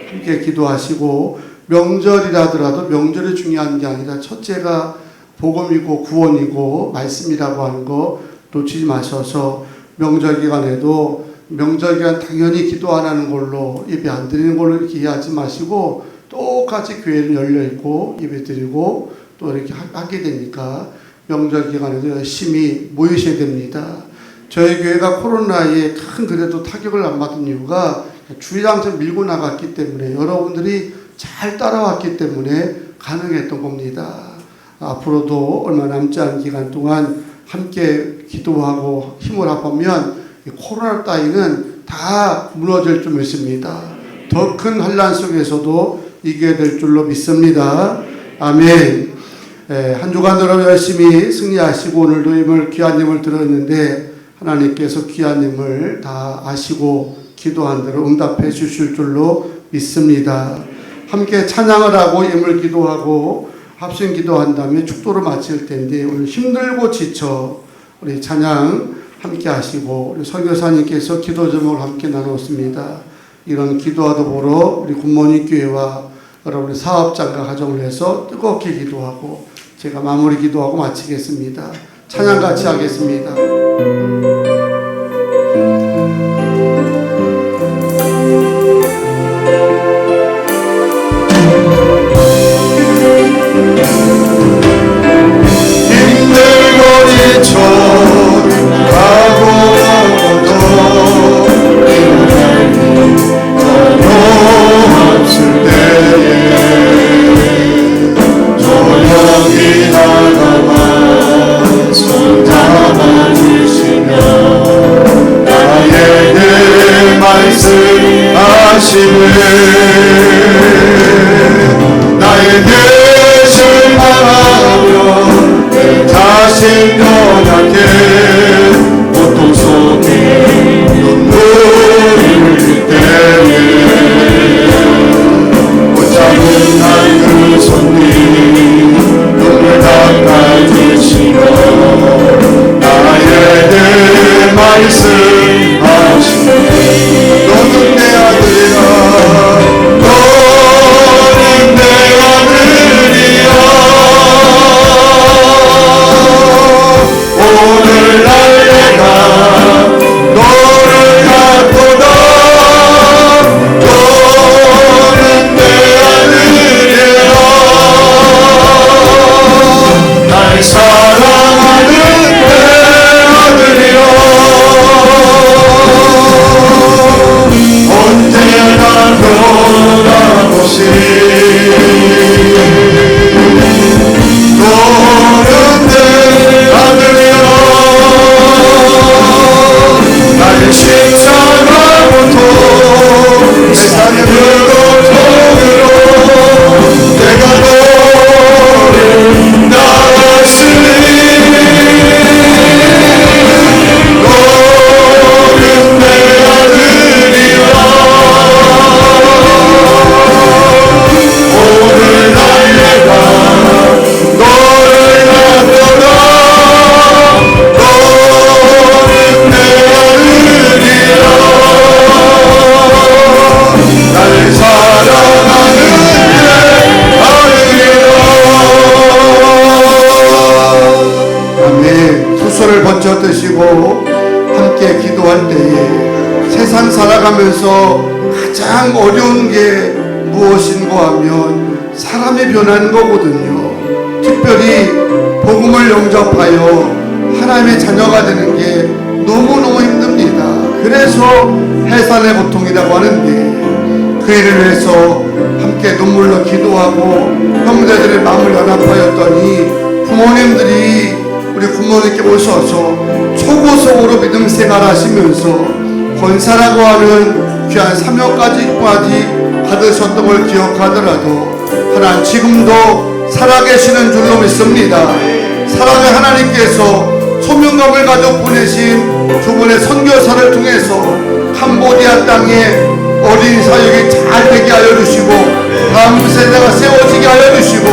[SPEAKER 6] 함께 기도하시고 명절이라 하더라도 명절이 중요한 게 아니라 첫째가 복음이고 구원이고 말씀이라고 하는 거 놓치지 마셔서 명절 기간에도 명절 기간 당연히 기도 안 하는 걸로 예배 안 드리는 걸로 이렇게 이해하지 마시고 똑같이 교회는 열려 있고 예배 드리고 또 이렇게 하게 되니까 명절 기간에도 열심히 모이셔야 됩니다. 저희 교회가 코로나에 큰 그래도 타격을 안 받은 이유가 주일장처럼 밀고 나갔기 때문에 여러분들이 잘 따라왔기 때문에 가능했던 겁니다. 앞으로도 얼마 남지 않은 기간 동안 함께 기도하고 힘을 합하면 코로나 따위는 다 무너질 줄 믿습니다. 더 큰 환난 속에서도 이겨야 될 줄로 믿습니다. 아멘. 한 주간 여러분 열심히 승리하시고 오늘도 힘을 귀한 힘을 들었는데 하나님께서 귀한 힘을 다 아시고 기도한 대로 응답해 주실 줄로 믿습니다. 함께 찬양을 하고 힘을 기도하고 합심 기도한 다음에 축도를 마칠 텐데 오늘 힘들고 지쳐 우리 찬양 함께 하시고 우리 설교사님께서 기도 제목을 함께 나눴습니다. 이런 기도하다 보러 우리 굿모닝 교회와 여러분의 사업장과 가정을 해서 뜨겁게 기도하고 제가 마무리 기도하고 마치겠습니다. 찬양 같이 하겠습니다.
[SPEAKER 3] 힘들고 지쳐 가고도 없을 때에 조용히 다가와 손 잡아주시며 나에게 말씀하시네 나의 뜻을 바라며 내 자신 변하게 고통 속에 눈물을 흘릴 때에 붙잡은 난 그 손님 눈을 닦아주시며 나에게 말씀하시네 너는 내 아들이라 너는 내 아들이야 오늘날 내가 너를 갖고다 너는 내 아들이라 날 사랑하는 내 아들이라 언제나 변함없이 너는 내 아들이라 나의 심장과 고통 세상의 고통으로 내가 너를 나갔으니 너는 내 아들이라 오늘날 내가 너를 갖고다 너는 내 아들이라 나를 사랑하는 내 아들이라 아멘. 수소를 번쩍 드시고 함께 기도할 때에 세상 살아가면서 가장 어려운 게 무엇인가 하면 사람이 변하는 거거든요. 특별히 복음을 영접하여 하나님의 자녀가 되는 게 너무너무 힘듭니다. 그래서 해산의 고통이라고 하는데 그 일을 위해서 함께 눈물로 기도하고 형제들의 마음을 연합하였더니 부모님들이 우리 부모님께 오셔서 초고속으로 믿음 생활하시면서 권사라고 하는 귀한 사명까지 받으셨던 걸 기억하더라도 하나님 지금도 살아계시는 줄로 믿습니다. 사랑의 하나님께서 소명감을 가져 보내신 두 분의 선교사를 통해서 캄보디아 땅에 어린 사역이 잘 되게 하여 주시고 다음 세대가 세워지게 하여 주시고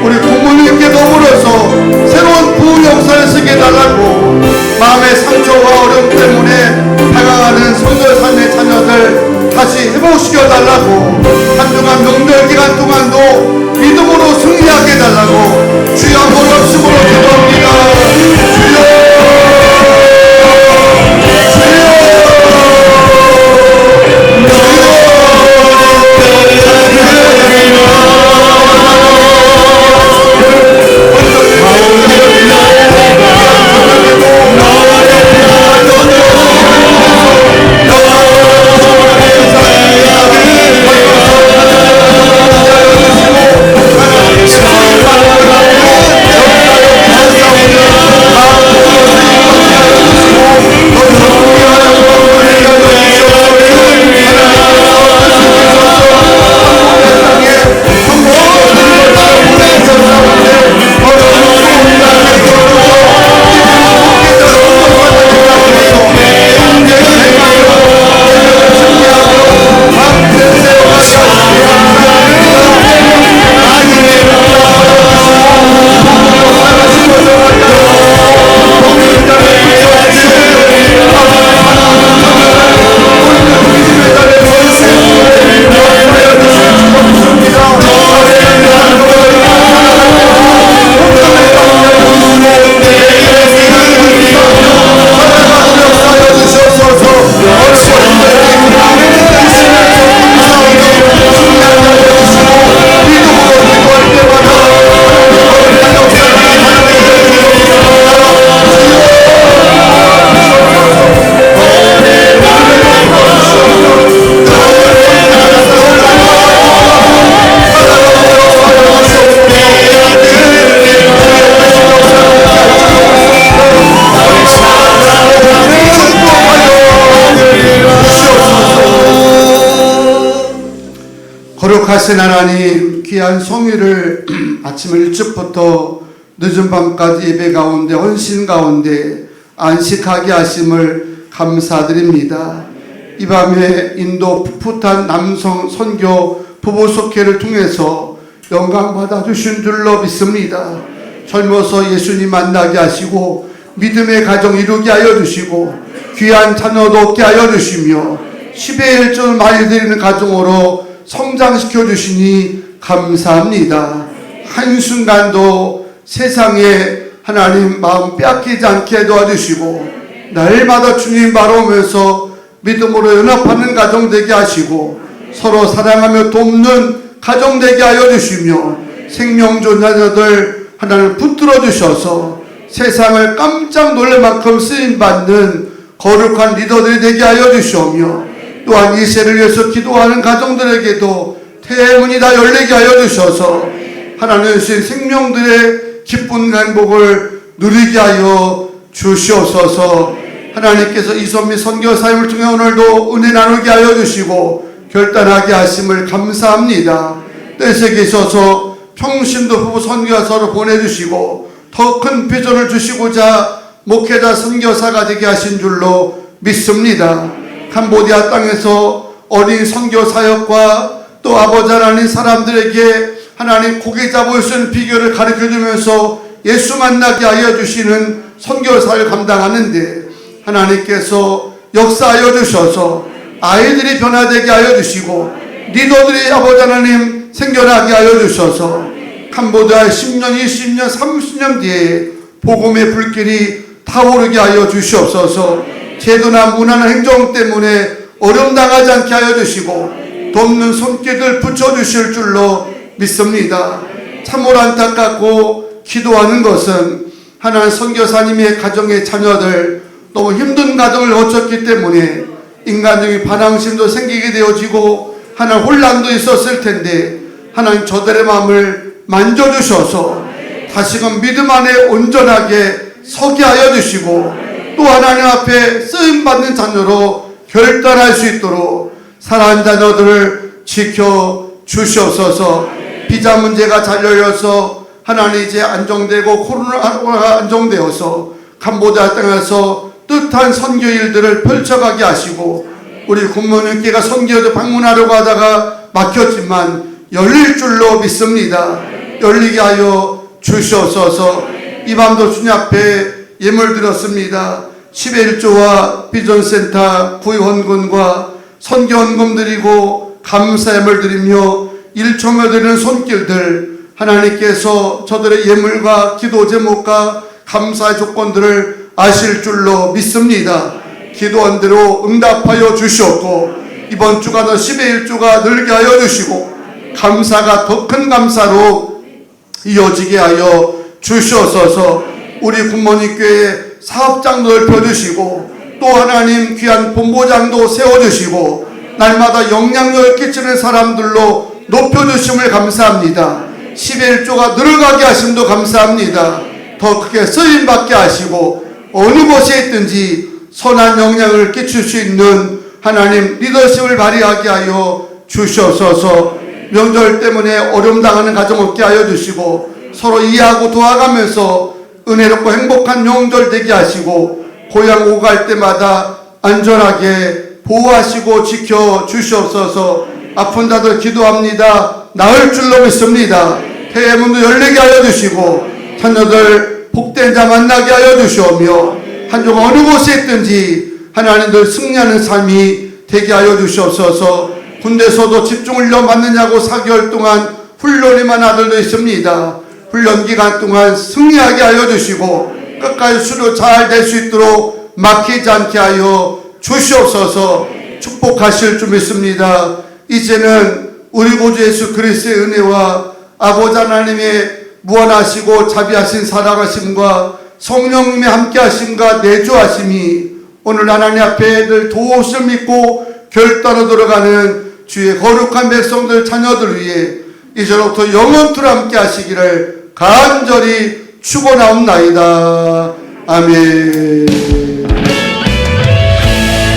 [SPEAKER 3] 우리 부모님께 더불어서 새로운 부흥 역사를 쓰게 해달라고 마음의 상처와 어려움 때문에 다가가는 선교사님의 자녀들 다시 회복시켜 달라고 한동안 명절 기간 동안도 믿음으로 승리하게 해달라고 주여 모습으로 기도합니다. 주여 거룩하신 하나님, 귀한 성일을 아침 일찍부터 늦은 밤까지 예배 가운데 헌신 가운데 안식하게 하심을 감사드립니다. 이 밤에 인도 풋풋한 남성 선교 부부 속회를 통해서 영광 받아주신 줄로 믿습니다. 젊어서 예수님 만나게 하시고 믿음의 가정 이루게 하여 주시고 귀한 자녀도 얻게 하여 주시며 10의 1절 많이 드리는 가정으로 성장시켜 주시니 감사합니다. 한순간도 세상에 하나님 마음 빼앗기지 않게 도와주시고 날마다 주님 바라보면서 믿음으로 연합하는 가정 되게 하시고 서로 사랑하며 돕는 가정 되게 하여 주시며 생명존 자녀들 하나님 붙들어 주셔서 세상을 깜짝 놀랄 만큼 쓰임받는 거룩한 리더들이 되게 하여 주시오며 또한 이 세를 위해서 기도하는 가정들에게도 대문이 다 열리게 하여 주셔서 하나님 주신 생명들의 기쁜 행복을 누리게 하여 주시옵소서. 하나님께서 이선미 선교사님을 통해 오늘도 은혜 나누게 하여 주시고 결단하게 하심을 감사합니다. 뜻에 계셔서 평신도 부부 선교사로 보내주시고 더 큰 비전을 주시고자 목회자 선교사가 되게 하신 줄로 믿습니다. 캄보디아 땅에서 어린 선교 사역과 또 아버지 하나님 사람들에게 하나님 고기 잡을 수 있는 비결을 가르쳐주면서 예수 만나게 하여 주시는 선교사를 감당하는데 하나님께서 역사하여 주셔서 아이들이 변화되게 하여 주시고 리더들이 아버지 하나님 생겨나게 하여 주셔서 캄보디아 10년, 20년, 30년 뒤에 복음의 불길이 타오르게 하여 주시옵소서. 제도나 문화나 행정 때문에 어려움 당하지 않게 하여 주시고 돕는 손길을 붙여주실 줄로 믿습니다. 참으로 안타깝고 기도하는 것은 하나님 선교사님의 가정의 자녀들 너무 힘든 가정을 거쳤기 때문에 인간적인 반항심도 생기게 되어지고 하나님 혼란도 있었을 텐데 하나님 저들의 마음을 만져주셔서 다시금 믿음 안에 온전하게 서게 하여 주시고 또 하나님 앞에 쓰임받는 자녀로 결단할 수 있도록 사랑하는 자녀들을 지켜 주시옵소서. 비자 문제가 잘 열려서 하나님 이제 안정되고 코로나가 안정되어서 캄보디아 땅에서 뜻한 선교 일들을 펼쳐가게 하시고 우리 굿모닝교회가 선교도 방문하려고 하다가 막혔지만 열릴 줄로 믿습니다. 열리게 하여 주시옵소서. 이 밤도 주님 앞에 예물 드렸습니다. 10의 1조와 비전센터 구의원금과 선교원금 드리고 감사예물 드리며 1초며 드리는 손길들 하나님께서 저들의 예물과 기도 제목과 감사의 조건들을 아실 줄로 믿습니다. 기도한 대로 응답하여 주시옵고 이번 주간은 10의 1조가 늘게 하여 주시고 감사가 더 큰 감사로 이어지게 하여 주시옵소서. 우리 굿모닝교회 사업장 넓혀주시고 또 하나님 귀한 본부장도 세워주시고 날마다 영향력을 끼치는 사람들로 높여주심을 감사합니다. 10의 1조가 늘어가게 하심도 감사합니다. 더 크게 쓰임받게 하시고 어느 곳에 있든지 선한 영향을 끼칠 수 있는 하나님 리더십을 발휘하게 하여 주시옵소서. 명절 때문에 어려움 당하는 가정 없게 하여 주시고 서로 이해하고 도와가면서 은혜롭고 행복한 명절 되게 하시고 고향 오고 갈 때마다 안전하게 보호하시고 지켜 주시옵소서. 아픈 자들 기도합니다. 나을 줄로 믿습니다. 해외 문도 열리게 하여 주시고 자녀들 복된 자 만나게 하여 주시오며 한 주간 어느 곳에 있든지 하나님들 승리하는 삶이 되게 하여 주시옵소서. 군대에서도 집중훈련 받느냐고 4개월 동안 훈련에만 아들도 있습니다. 훈련 기간 동안 승리하게 하여 주시고 끝까지 수료 잘 될 수 있도록 막히지 않게 하여 주시옵소서. 축복하실 줄 믿습니다. 이제는 우리 구주 예수 그리스도의 은혜와 아버지 하나님의 무한하시고 자비하신 사랑하심과 성령님의 함께하심과 내주하심이 오늘 하나님 앞에 늘 도우심을 믿고 결단으로 들어가는 주의 거룩한 백성들 자녀들 위해 이제로부터 영원토록 함께하시기를 간절히 축원하옵나이다. 아멘.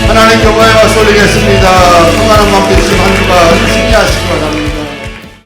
[SPEAKER 3] 하나님 영광에 와서 올리겠습니다. 평안한 마음 되시면 한 주간 승리하시기 바랍니다.